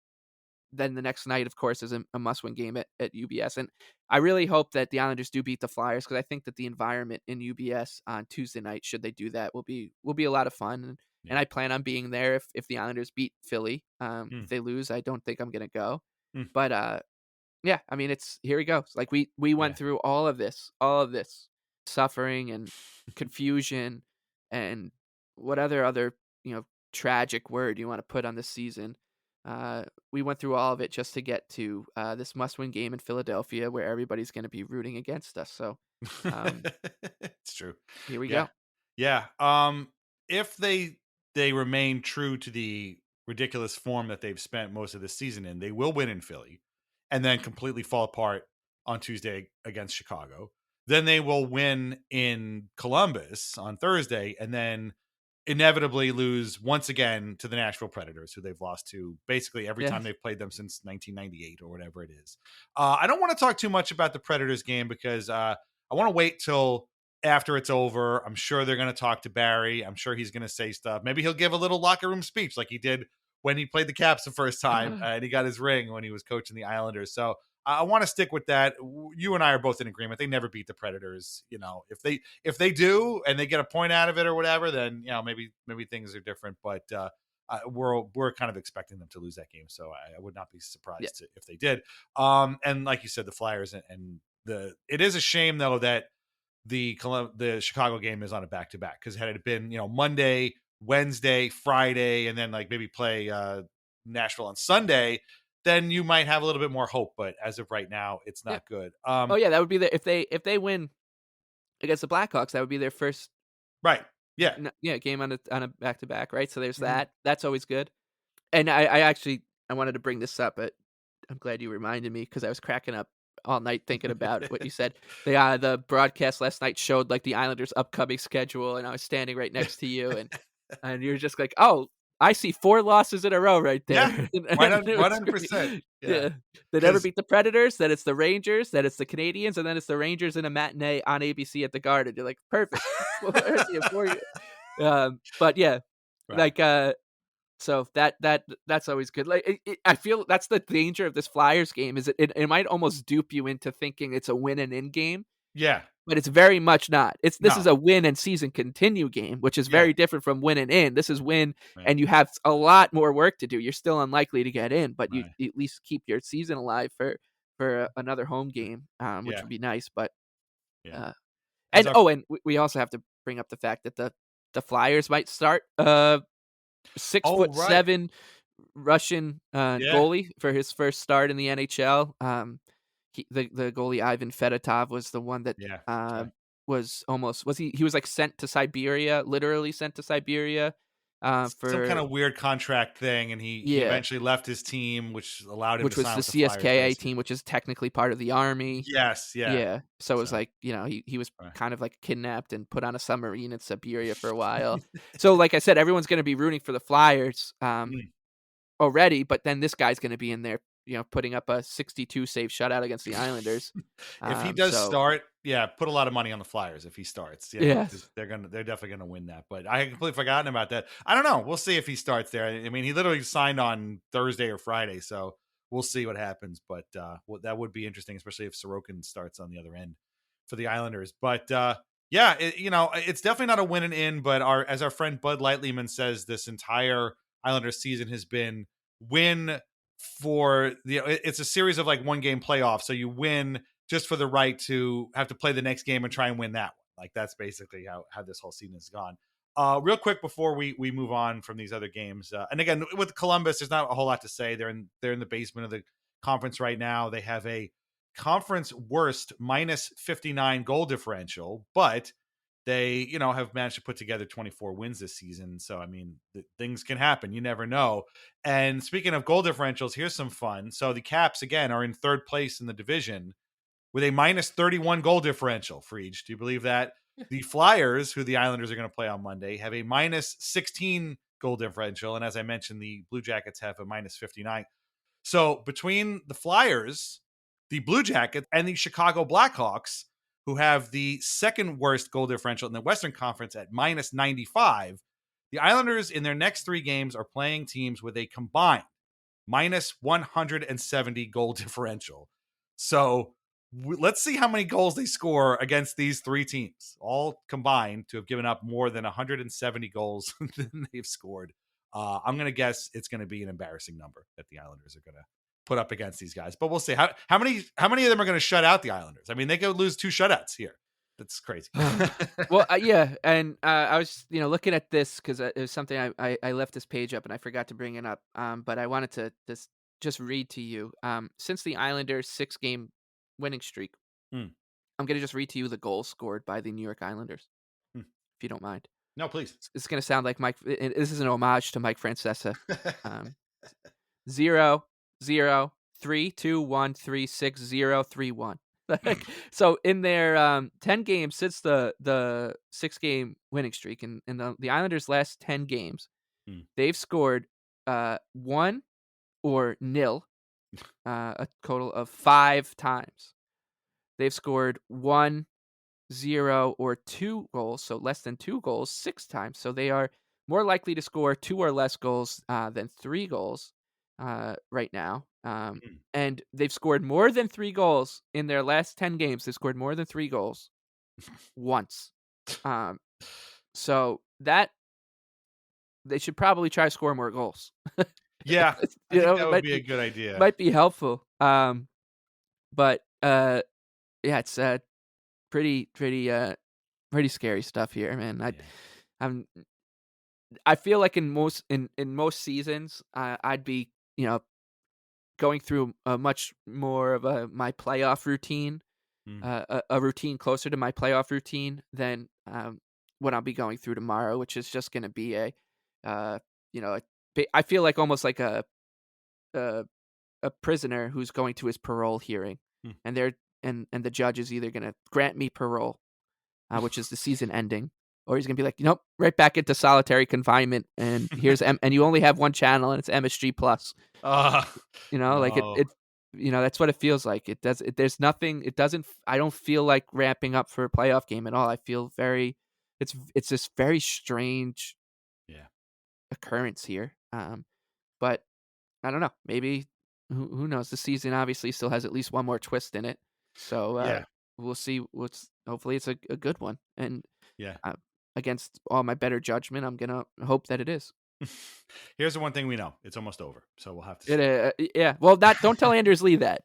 then the next night, of course, is a must-win game at UBS, and I really hope that the Islanders do beat the Flyers, because I think that the environment in UBS on Tuesday night, should they do that, will be a lot of fun. and Yeah. I plan on being there if the Islanders beat Philly. Hmm. If they lose, I don't think I'm gonna go. Hmm. But yeah, I mean, it's here we go. Like we Yeah. went through all of this suffering and confusion and what other tragic word you want to put on this season. We went through all of it just to get to this must-win game in Philadelphia, where everybody's going to be rooting against us. So um, It's true. here we Yeah. go. Yeah. If they remain true to the ridiculous form that they've spent most of the season in, they will win in Philly and then completely fall apart on Tuesday against Chicago. Then they will win in Columbus on Thursday and then inevitably lose once again to the Nashville Predators, who they've lost to basically every time Yes. they've played them since 1998 or whatever it is. I don't want to talk too much about the Predators game because I want to wait till after it's over. I'm sure they're going to talk to Barry. I'm sure he's going to say stuff. Maybe he'll give a little locker room speech like he did when he played the Caps the first time and he got his ring when he was coaching the Islanders. So I want to stick with that. You and I are both in agreement. They never beat the Predators. If they do and they get a point out of it or whatever, then maybe things are different. But we're kind of expecting them to lose that game, so I would not be Yeah. surprised if they did. And like you said, the Flyers and it is a shame though that the Chicago game is on a back to back, because had it been Monday, Wednesday, Friday, and then like maybe play Nashville on Sunday, then you might have a little bit more hope. But as of right now, it's Yeah. not good. Oh yeah, that would be if they win against the Blackhawks, that would be their first Right. Yeah. game on a back to back, right? So there's Mhm. that. That's always good. And I actually I wanted to bring this up, but I'm glad you reminded me because I was cracking up all night thinking about what you said. The broadcast last night showed like the Islanders' upcoming schedule, and I was standing right next to you, and you're just like, "Oh, I see 4 losses in a row right Yeah. there," Right and on. it was great. 100%. Yeah. Yeah, they never Because beat the Predators. Then it's the Rangers. Then it's the Canadians, and then it's the Rangers in a matinee on ABC at the Garden. You're like, perfect. But yeah, right. like so that's always good. Like I feel that's the danger of this Flyers game is it might almost dupe you into thinking it's a win and in game, Yeah. but it's very much not. This is No. a win and season continue game, which is Yeah. very different from win and in. This is win Right. and you have a lot more work to do. You're still unlikely to get in, but Right. you at least keep your season alive for another home game, which Yeah. would be nice. But Yeah. uh, As and our oh, and we also have to bring up the fact that the Flyers might start 6 Oh, foot right. 7 Russian Yeah. goalie for his first start in the NHL. The goalie Ivan Fedotov was the one that Yeah. That's uh, right. he was like sent to Siberia, literally sent to Siberia Some kind for of weird contract thing, and he yeah, eventually left his team, which allowed him to which was sign the with the Flyers, CSKA basically. team, which is technically part of the army. Yes, yeah. Yeah, so it was So, like he was right. kind of like kidnapped and put on a submarine in Siberia for a while. So like I said, everyone's going to be rooting for the Flyers. Mm. Already, but then this guy's gonna be in there, putting up a 62 save shutout against the Islanders. If he does So start, yeah, put a lot of money on the Flyers if he starts, because yes. they're definitely gonna win that. But I had completely forgotten about that. I don't know. We'll see if he starts there. I mean, he literally signed on Thursday or Friday, so we'll see what happens. But that would be interesting, especially if Sorokin starts on the other end for the Islanders. But yeah, it's definitely not a win and in. But as our friend Bud Lightlyman says, this entire Islanders season has been win for it's a series of like one game playoffs. So you win just for the right to have to play the next game and try and win that one. Like that's basically how this whole season has gone. Real quick before we move on from these other games, and again with Columbus, there's not a whole lot to say. They're in the basement of the conference right now. They have a conference worst -59 goal differential, but they have managed to put together 24 wins this season. So I mean, things can happen. You never know. And speaking of goal differentials, here's some fun. So the Caps again are in third place in the division with a -31 goal differential for each. Do you believe that? The Flyers, who the Islanders are going to play on Monday, have a -16 goal differential. And as I mentioned, the Blue Jackets have a -59. So between the Flyers, the Blue Jackets, and the Chicago Blackhawks, who have the second worst goal differential in the Western Conference at -95, the Islanders in their next 3 games are playing teams with a combined -170 goal differential. So let's see how many goals they score against these three teams, all combined to have given up more than 170 goals than they've scored. I'm going to guess it's going to be an embarrassing number that the Islanders are going to put up against these guys. But we'll see. How many of them are going to shut out the Islanders? I mean, they could lose 2 shutouts here. That's crazy. Well, yeah, and I was looking at this because it was something I left this page up and I forgot to bring it up. But I wanted to just read to you. Since the Islanders' 6-game winning streak, Hmm. I'm gonna just read to you the goals scored by the New York Islanders, Hmm. if you don't mind. No, please. It's gonna sound like Mike. This is an homage to Mike Francesa. 0, 0, 3, 2, 1, 3, 6, 0, 3, 1. So in their 10 games since the 6-game winning streak, and the Islanders' last 10 games, they've scored 1 or nil, a total of 5 times. They've scored 1, 0, or 2 goals, so less than 2 goals, 6 times. So they are more likely to score 2 or less goals than 3 goals right now. And they've scored more than 3 goals in their last 10 games. They've scored more than 3 goals once. So that they should probably try to score more goals. Yeah, I think that would be a good idea. Might be helpful. But yeah, it's pretty scary stuff here, man. I feel like in most seasons, I'd be going through a much more of my playoff routine, a routine closer to my playoff routine than what I'll be going through tomorrow, which is just going to be I feel like almost like a prisoner who's going to his parole hearing, and the judge is either going to grant me parole, which is the season ending, or he's going to be like, nope, right back into solitary confinement, and here's and you only have one channel, and it's MSG Plus. Like it that's what it feels like. There's nothing. It doesn't. I don't feel like ramping up for a playoff game at all. I feel it's this very strange occurrence here. But I don't know. Maybe who knows? The season obviously still has at least one more twist in it. So we'll see. Hopefully it's a good one. And against all my better judgment, I'm gonna hope that it is. Here's the one thing we know: it's almost over. So we'll have to. Yeah. Well, don't tell Anders Lee that.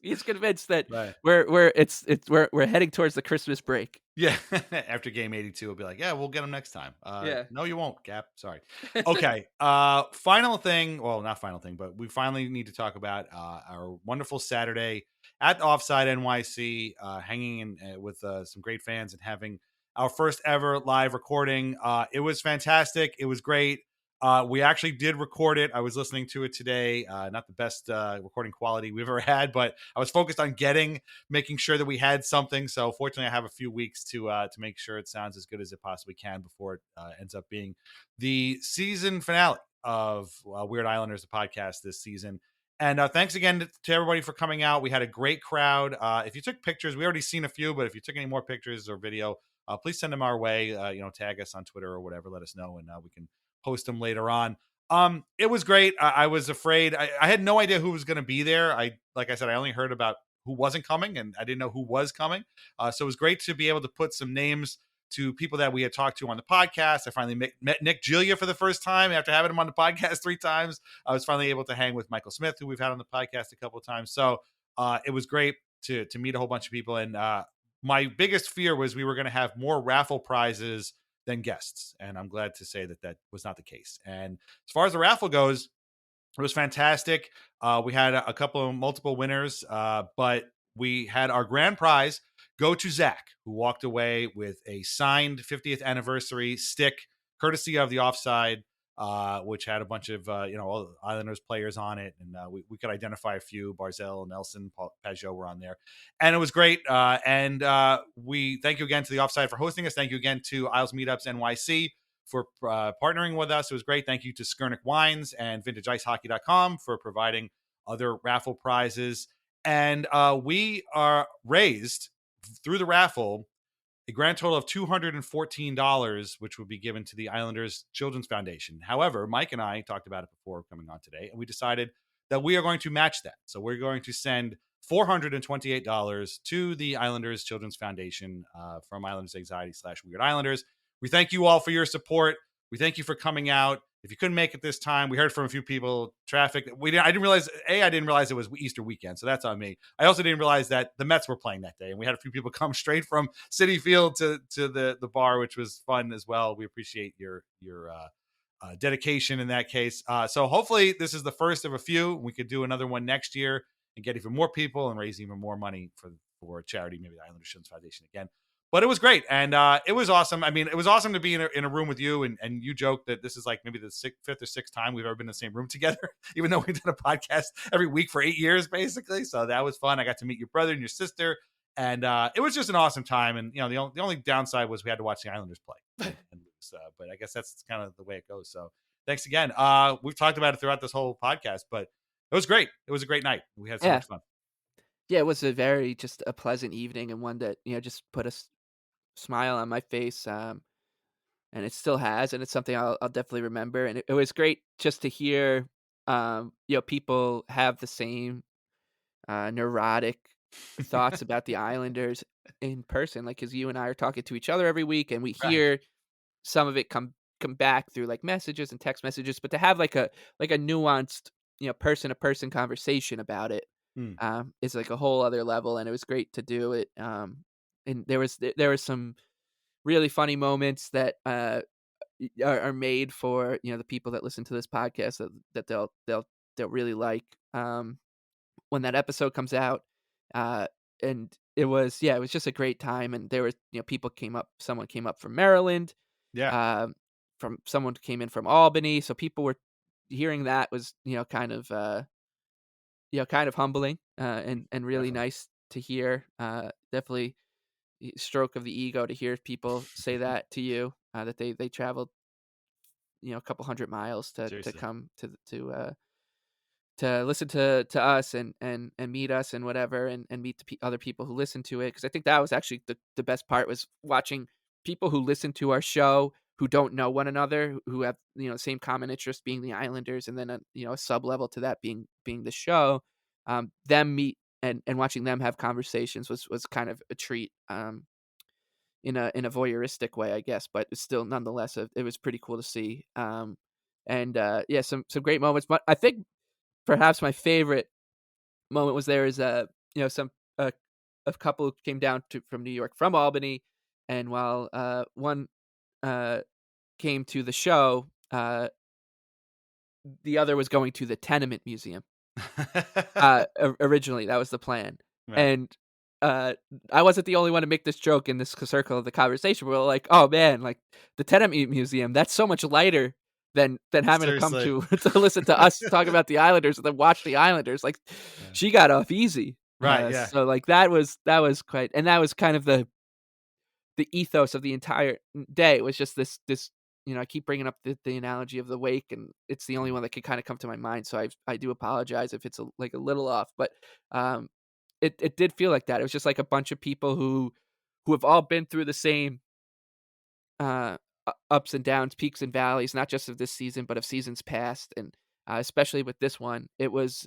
he's convinced that we're heading towards the Christmas break. Yeah. After game 82, we'll be like, yeah, we'll get him next time. No, you won't, Cap. Sorry. Okay. Final thing. Well, not final thing, but we finally need to talk about our wonderful Saturday at Offside NYC, hanging in with some great fans and having our first ever live recording. It was fantastic. It was great. We actually did record it. I was listening to it today. Not the best recording quality we've ever had, but I was focused on making sure that we had something. So fortunately, I have a few weeks to make sure it sounds as good as it possibly can before it ends up being the season finale of Weird Islanders, the podcast this season. And thanks again to everybody for coming out. We had a great crowd. If you took pictures, we already seen a few, but if you took any more pictures or video, please send them our way. Tag us on Twitter or whatever. Let us know, and we can post them later on. It was great. I was afraid. I had no idea who was going to be there. Like I said, I only heard about who wasn't coming, and I didn't know who was coming. So it was great to be able to put some names to people that we had talked to on the podcast. I finally met Nick Giglia for the first time after having him on the podcast 3 times. I was finally able to hang with Michael Smith, who we've had on the podcast a couple of times. So it was great to meet a whole bunch of people. And my biggest fear was we were going to have more raffle prizes than guests. And I'm glad to say that was not the case. And as far as the raffle goes, it was fantastic. We had multiple winners, but we had our grand prize go to Zach, who walked away with a signed 50th anniversary stick, courtesy of the Offside, which had a bunch of all the Islanders players on it, and we could identify a few. Barzell, Nelson, Pajot were on there, and it was great. And we thank you again to the Offside for hosting us. Thank you again to Isles Meetups NYC for partnering with us. It was great. Thank you to Skurnick Wines and VintageIceHockey.com for providing other raffle prizes. And we are raised through the raffle a grand total of $214, which will be given to the Islanders Children's Foundation. However, Mike and I talked about it before coming on today, and we decided that we are going to match that. So we're going to send $428 to the Islanders Children's Foundation from Islanders Anxiety / Weird Islanders. We thank you all for your support. We thank you for coming out. If you couldn't make it this time, we heard from a few people. Traffic. I didn't realize it was Easter weekend, so that's on me. I also didn't realize that the Mets were playing that day, and we had a few people come straight from Citi Field to the bar, which was fun as well. We appreciate your dedication in that case. So hopefully this is the first of a few. We could do another one next year and get even more people and raise even more money for charity, maybe the Islanders Children's Foundation again. But it was great, and it was awesome. I mean, it was awesome to be in a room with you, and you joked that this is like maybe the fifth or sixth time we've ever been in the same room together, even though we've done a podcast every week for 8 years, basically. So that was fun. I got to meet your brother and your sister, and it was just an awesome time. And the only downside was we had to watch the Islanders play and lose, but I guess that's kind of the way it goes. So thanks again. We've talked about it throughout this whole podcast, but it was great. It was a great night. We had so much fun. Yeah, it was just a pleasant evening, and one that just put a smile on my face, and it still has, and it's something I'll definitely remember. And it was great just to hear, people have the same neurotic thoughts about the Islanders in person, like because you and I are talking to each other every week, and we Right. hear some of it come back through like messages and text messages, but to have like a nuanced person to person conversation about it Hmm. is like a whole other level, and it was great to do it. And there was some really funny moments that are made for the people that listen to this podcast that they'll really like when that episode comes out. Uh, and it was just a great time, and there was someone came up from Maryland, Yeah. from someone came in from Albany, so people were hearing that was kind of humbling, and really Definitely. nice to hear. Definitely stroke of the ego to hear people say that to you, that they traveled a couple hundred miles to Seriously. come to listen to us and meet us and whatever, and meet the other people who listen to it, because I think that was actually the best part, was watching people who listen to our show who don't know one another, who have same common interest being the Islanders, and then a sub level to that being the show. Them meet and watching them have conversations was kind of a treat, in a voyeuristic way, I guess, but it's still nonetheless it was pretty cool to see. And yeah, some great moments. But I think perhaps my favorite moment was there is some a couple came down from New York from Albany, and while one uh came to the show, the other was going to the Tenement Museum. Originally, that was the plan, Right. and uh, I wasn't the only one to make this joke in this circle of the conversation. We were like, "Oh man, like the Tenement Museum, that's so much lighter than having to come Seriously. to to listen to us talk about the Islanders and then watch the Islanders." Like, Yeah. she got off easy. Right. Yeah. So like that was quite, and that was kind of the ethos of the entire day, was just this. I keep bringing up the analogy of the wake, and it's the only one that could kind of come to my mind. So I do apologize if it's like a little off, but um, it did feel like that. It was just like a bunch of people who have all been through the same uh, ups and downs, peaks and valleys, not just of this season, but of seasons past, and especially with this one, it was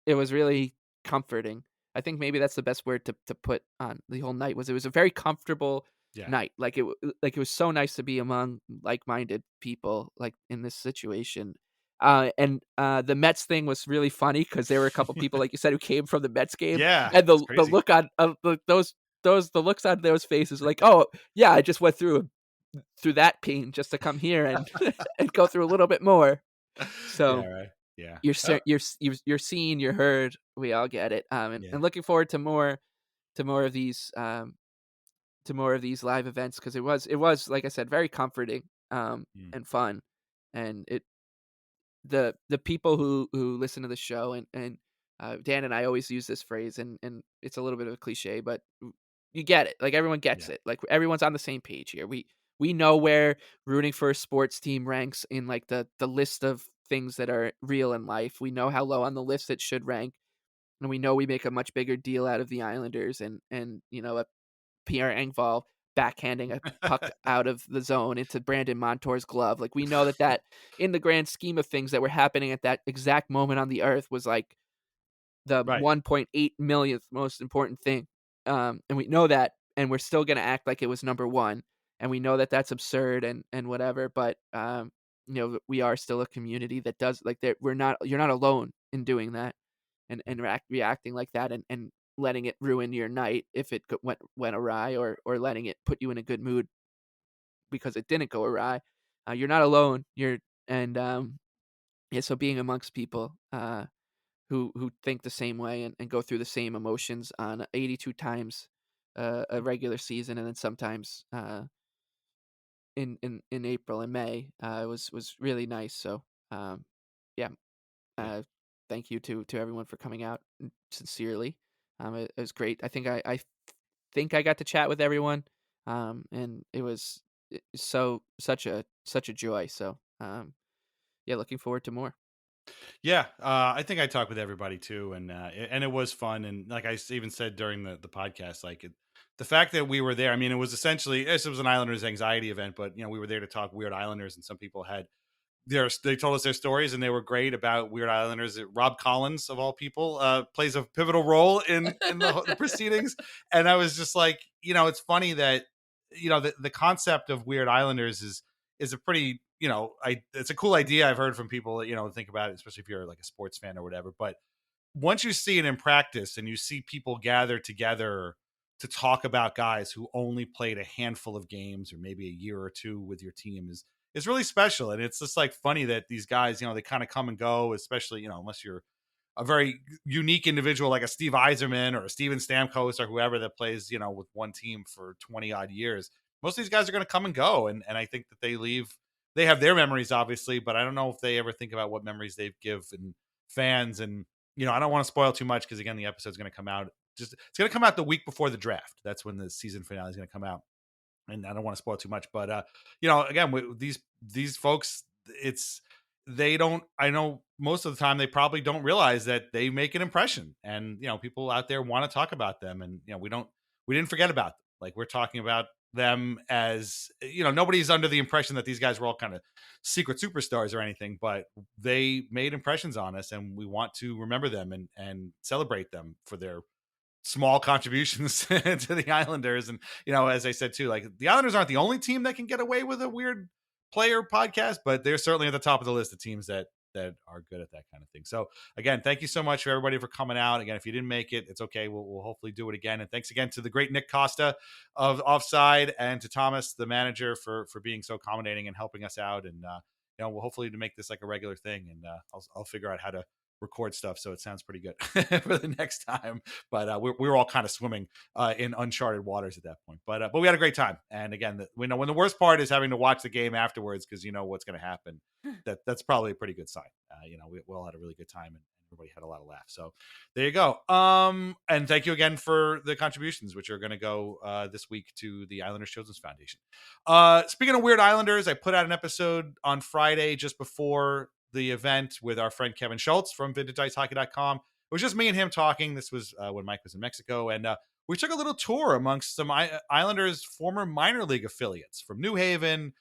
really comforting. I think maybe that's the best word to put on the whole night. Was it was a very comfortable Yeah. night. Like it was so nice to be among like-minded people, like in this situation. And the Mets thing was really funny because there were a couple people, like you said, who came from the Mets game, Yeah. and It's the crazy. look on the looks on those faces, like, oh yeah, I just went through that pain just to come here and and go through a little bit more. Yeah. So Right. Yeah. you're seen, you're heard. We all get it. Yeah. And looking forward to more of these live events, because it was like I said, very comforting, Mm. and fun, and the people who listen to the show, and Dan and I always use this phrase, and it's a little bit of a cliche, but you get it. Like, everyone gets Yeah. it. Like, everyone's on the same page here. We know where rooting for a sports team ranks in like the list of things that are real in life. We know how low on the list it should rank, and we know we make a much bigger deal out of the Islanders, and a Pierre Engvall backhanding a puck out of the zone into Brandon Montour's glove. Like, we know that in the grand scheme of things that were happening at that exact moment on the earth was like the Right. 1.8 millionth most important thing. And we know that, and we're still gonna act like it was number one, and we know that that's absurd and whatever, but, we are still a community that does like, that we're not you're not alone in doing that and reacting like that and letting it ruin your night if it went awry or letting it put you in a good mood because it didn't go awry. You're not alone. And, yeah, so being amongst people, who think the same way and go through the same emotions on 82 times a regular season, and then sometimes in April and May was really nice. So yeah, Yeah. uh, thank you to everyone for coming out sincerely. It was great. I think I got to chat with everyone, and it was such a joy. So yeah, looking forward to more. Yeah, I think I talked with everybody too, and it was fun. And like even said during the podcast, the fact that we were there. I mean, it was essentially this was an Islanders anxiety event, but we were there to talk weird Islanders, and some people had they told us their stories, and they were great about weird Islanders. Rob Collins, of all people, plays a pivotal role in the proceedings, and I was just like, it's funny that the concept of weird Islanders is a pretty it's a cool idea. I've heard from people think about it, especially if you're like a sports fan or whatever. But once you see it in practice and you see people gather together to talk about guys who only played a handful of games or maybe a year or two with your team is really special. And it's just like funny that these guys, they kind of come and go, especially, unless you're a very unique individual like a Steve Eiserman or a Steven Stamkos or whoever that plays, with one team for 20 odd years. Most of these guys are going to come and go. And I think that they have their memories, obviously, but I don't know if they ever think about what memories they give and fans. And, I don't want to spoil too much because, again, the episode's going to come out. It's going to come out the week before the draft. That's when the season finale is going to come out. And I don't want to spoil too much, but again, these folks, they don't. I know most of the time they probably don't realize that they make an impression, and people out there want to talk about them, and we didn't forget about them. Like we're talking about them as nobody's under the impression that these guys were all kind of secret superstars or anything, but they made impressions on us, and we want to remember them and celebrate them for their small contributions to the Islanders. And, as I said too, like the Islanders aren't the only team that can get away with a weird player podcast, but they're certainly at the top of the list of teams that are good at that kind of thing. So again, thank you so much for everybody for coming out. Again, if you didn't make it, it's okay. We'll hopefully do it again. And thanks again to the great Nick Costa of Offside and to Thomas, the manager, for being so accommodating and helping us out. And we'll hopefully to make this like a regular thing. And I'll figure out how to record stuff so it sounds pretty good for the next time. But we were all kind of swimming in uncharted waters at that point. But we had a great time. And again, we know when the worst part is having to watch the game afterwards because you know what's going to happen. That's probably a pretty good sign. We all had a really good time and everybody had a lot of laughs. So there you go. And thank you again for the contributions, which are going to go this week to the Islanders Children's Foundation. Speaking of weird Islanders, I put out an episode on Friday just before the event with our friend Kevin Schultz from VintageIceHockey.com. It was just me and him talking. This was when Mike was in Mexico, and we took a little tour amongst some Islanders' former minor league affiliates from New Haven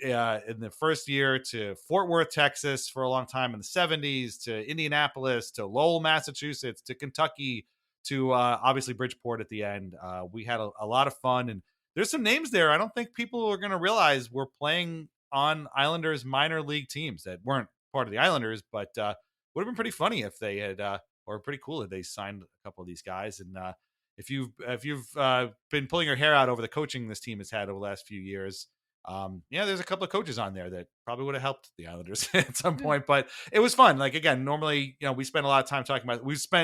in the first year to Fort Worth, Texas for a long time in the 70s, to Indianapolis, to Lowell, Massachusetts, to Kentucky, to obviously Bridgeport at the end. We had a lot of fun, and there's some names there I don't think people are going to realize were playing on Islanders minor league teams that weren't part of the Islanders, but would have been pretty funny if they had, or pretty cool if they signed a couple of these guys. And if you've been pulling your hair out over the coaching this team has had over the last few years, there's a couple of coaches on there that probably would have helped the Islanders at some point. But it was fun. Like again, normally we spend a lot of time talking about.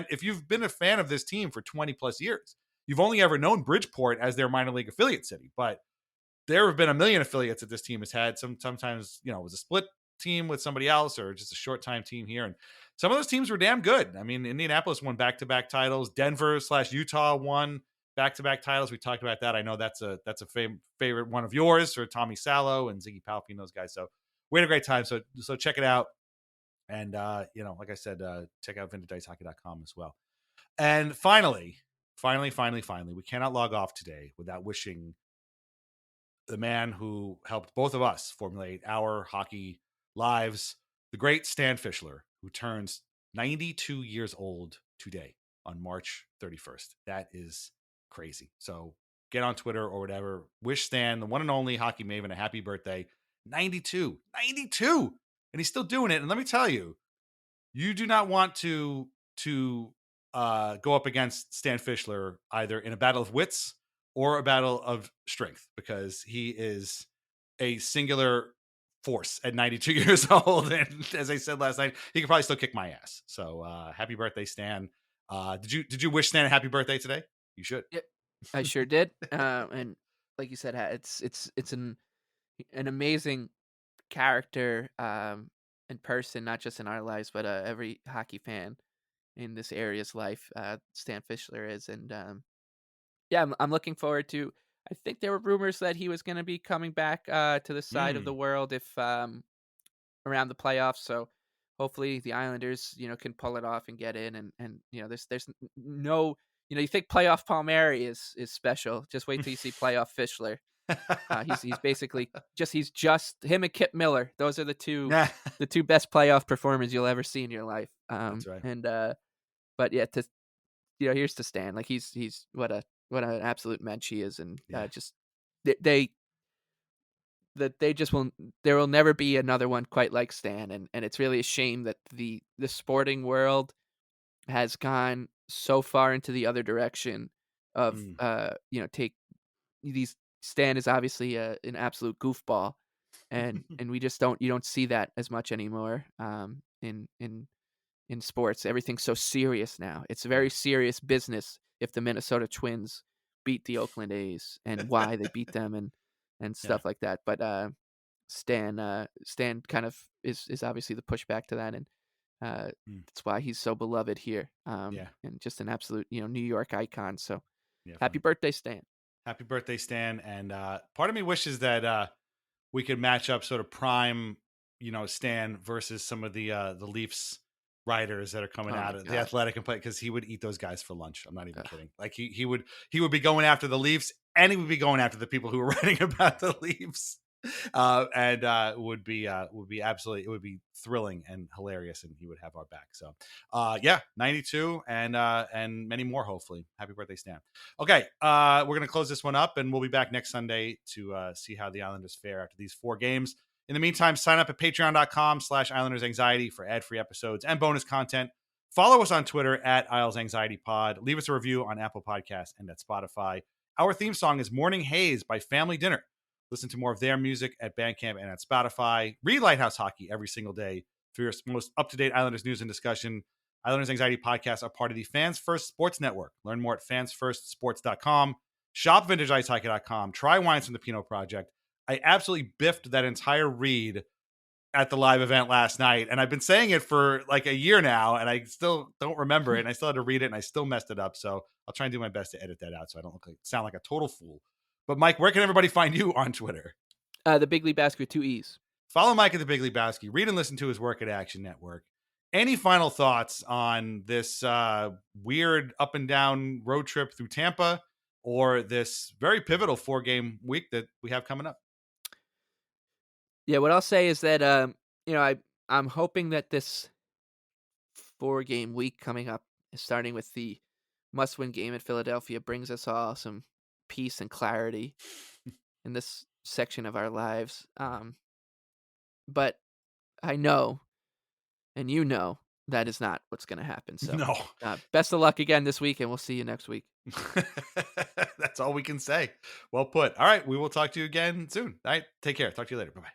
If you've been a fan of this team for 20 plus years, you've only ever known Bridgeport as their minor league affiliate city, but there have been a million affiliates that this team has had. Sometimes it was a split team with somebody else or just a short time team here. And some of those teams were damn good. I mean, Indianapolis won back-to-back titles. Denver/Utah won back-to-back titles. We talked about that. I know that's a favorite one of yours for Tommy Salo and Ziggy Palfy, those guys. So we had a great time. So check it out. And, like I said, check out VintageIceHockey.com as well. And finally, we cannot log off today without wishing the man who helped both of us formulate our hockey lives, the great Stan Fischler, who turns 92 years old today on March 31st. That is crazy. So get on Twitter or whatever. Wish Stan, the one and only hockey maven, a happy birthday. 92. 92. And he's still doing it. And let me tell you, you do not want to go up against Stan Fischler either in a battle of wits or a battle of strength, because he is a singular force at 92 years old. And as I said last night, he could probably still kick my ass. So happy birthday, Stan. Did you wish Stan a happy birthday today? You should. Yep, I sure did. And like you said, it's an amazing character in person, not just in our lives, but every hockey fan in this area's life. Stan Fischler is, and yeah, I'm looking forward to. I think there were rumors that he was going to be coming back to the side of the world if around the playoffs. So hopefully the Islanders, can pull it off and get in. And there's no, you think playoff Palmieri is special. Just wait till you see playoff Fischler. He's basically he's just him and Kip Miller. Those are the two best playoff performers you'll ever see in your life. That's right. And but yeah, here's to Stan. Like he's what an absolute mensch he is, and just they just will. There will never be another one quite like Stan, and it's really a shame that the sporting world has gone so far into the other direction of take these. Stan is obviously an absolute goofball, and we just you don't see that as much anymore in sports. Everything's so serious now. It's a very serious business if the Minnesota Twins beat the Oakland A's and why they beat them and stuff like that. But Stan kind of is obviously the pushback to that, and that's why he's so beloved here. And just an absolute New York icon. So happy birthday, Stan. Happy birthday, Stan. And part of me wishes that we could match up sort of prime, Stan versus some of the Leafs writers that are coming out of the Athletic and play, because he would eat those guys for lunch. I'm not even kidding. Like he would be going after the Leafs, and he would be going after the people who were writing about the Leafs. And would be absolutely, it would be thrilling and hilarious, and he would have our back. So 92 and many more, hopefully. Happy birthday, Stan. Okay, we're gonna close this one up, and we'll be back next Sunday to see how the Islanders fare after these 4 games. In the meantime, sign up at patreon.com/Islanders Anxiety for ad-free episodes and bonus content. Follow us on Twitter at Isles Anxiety Pod. Leave us a review on Apple Podcasts and at Spotify. Our theme song is Morning Haze by Family Dinner. Listen to more of their music at Bandcamp and at Spotify. Read Lighthouse Hockey every single day for your most up-to-date Islanders news and discussion. Islanders Anxiety Podcasts are part of the Fans First Sports Network. Learn more at fansfirstsports.com. Shop vintageicehockey.com. Try wines from the Pinot Project. I absolutely biffed that entire read at the live event last night, and I've been saying it for like a year now, and I still don't remember it, and I still had to read it, and I still messed it up. So I'll try and do my best to edit that out so I don't sound like a total fool. But Mike, where can everybody find you on Twitter? The Big League Basket with 2 E's. Follow Mike at the Big League Basket. Read and listen to his work at Action Network. Any final thoughts on this weird up and down road trip through Tampa, or this very pivotal 4-game week that we have coming up? Yeah, what I'll say is that I'm hoping that this 4-game week coming up, starting with the must-win game in Philadelphia, brings us all some peace and clarity in this section of our lives. But I know, and that is not what's going to happen. So no. Best of luck again this week, and we'll see you next week. That's all we can say. Well put. All right, we will talk to you again soon. All right, take care. Talk to you later. Bye-bye.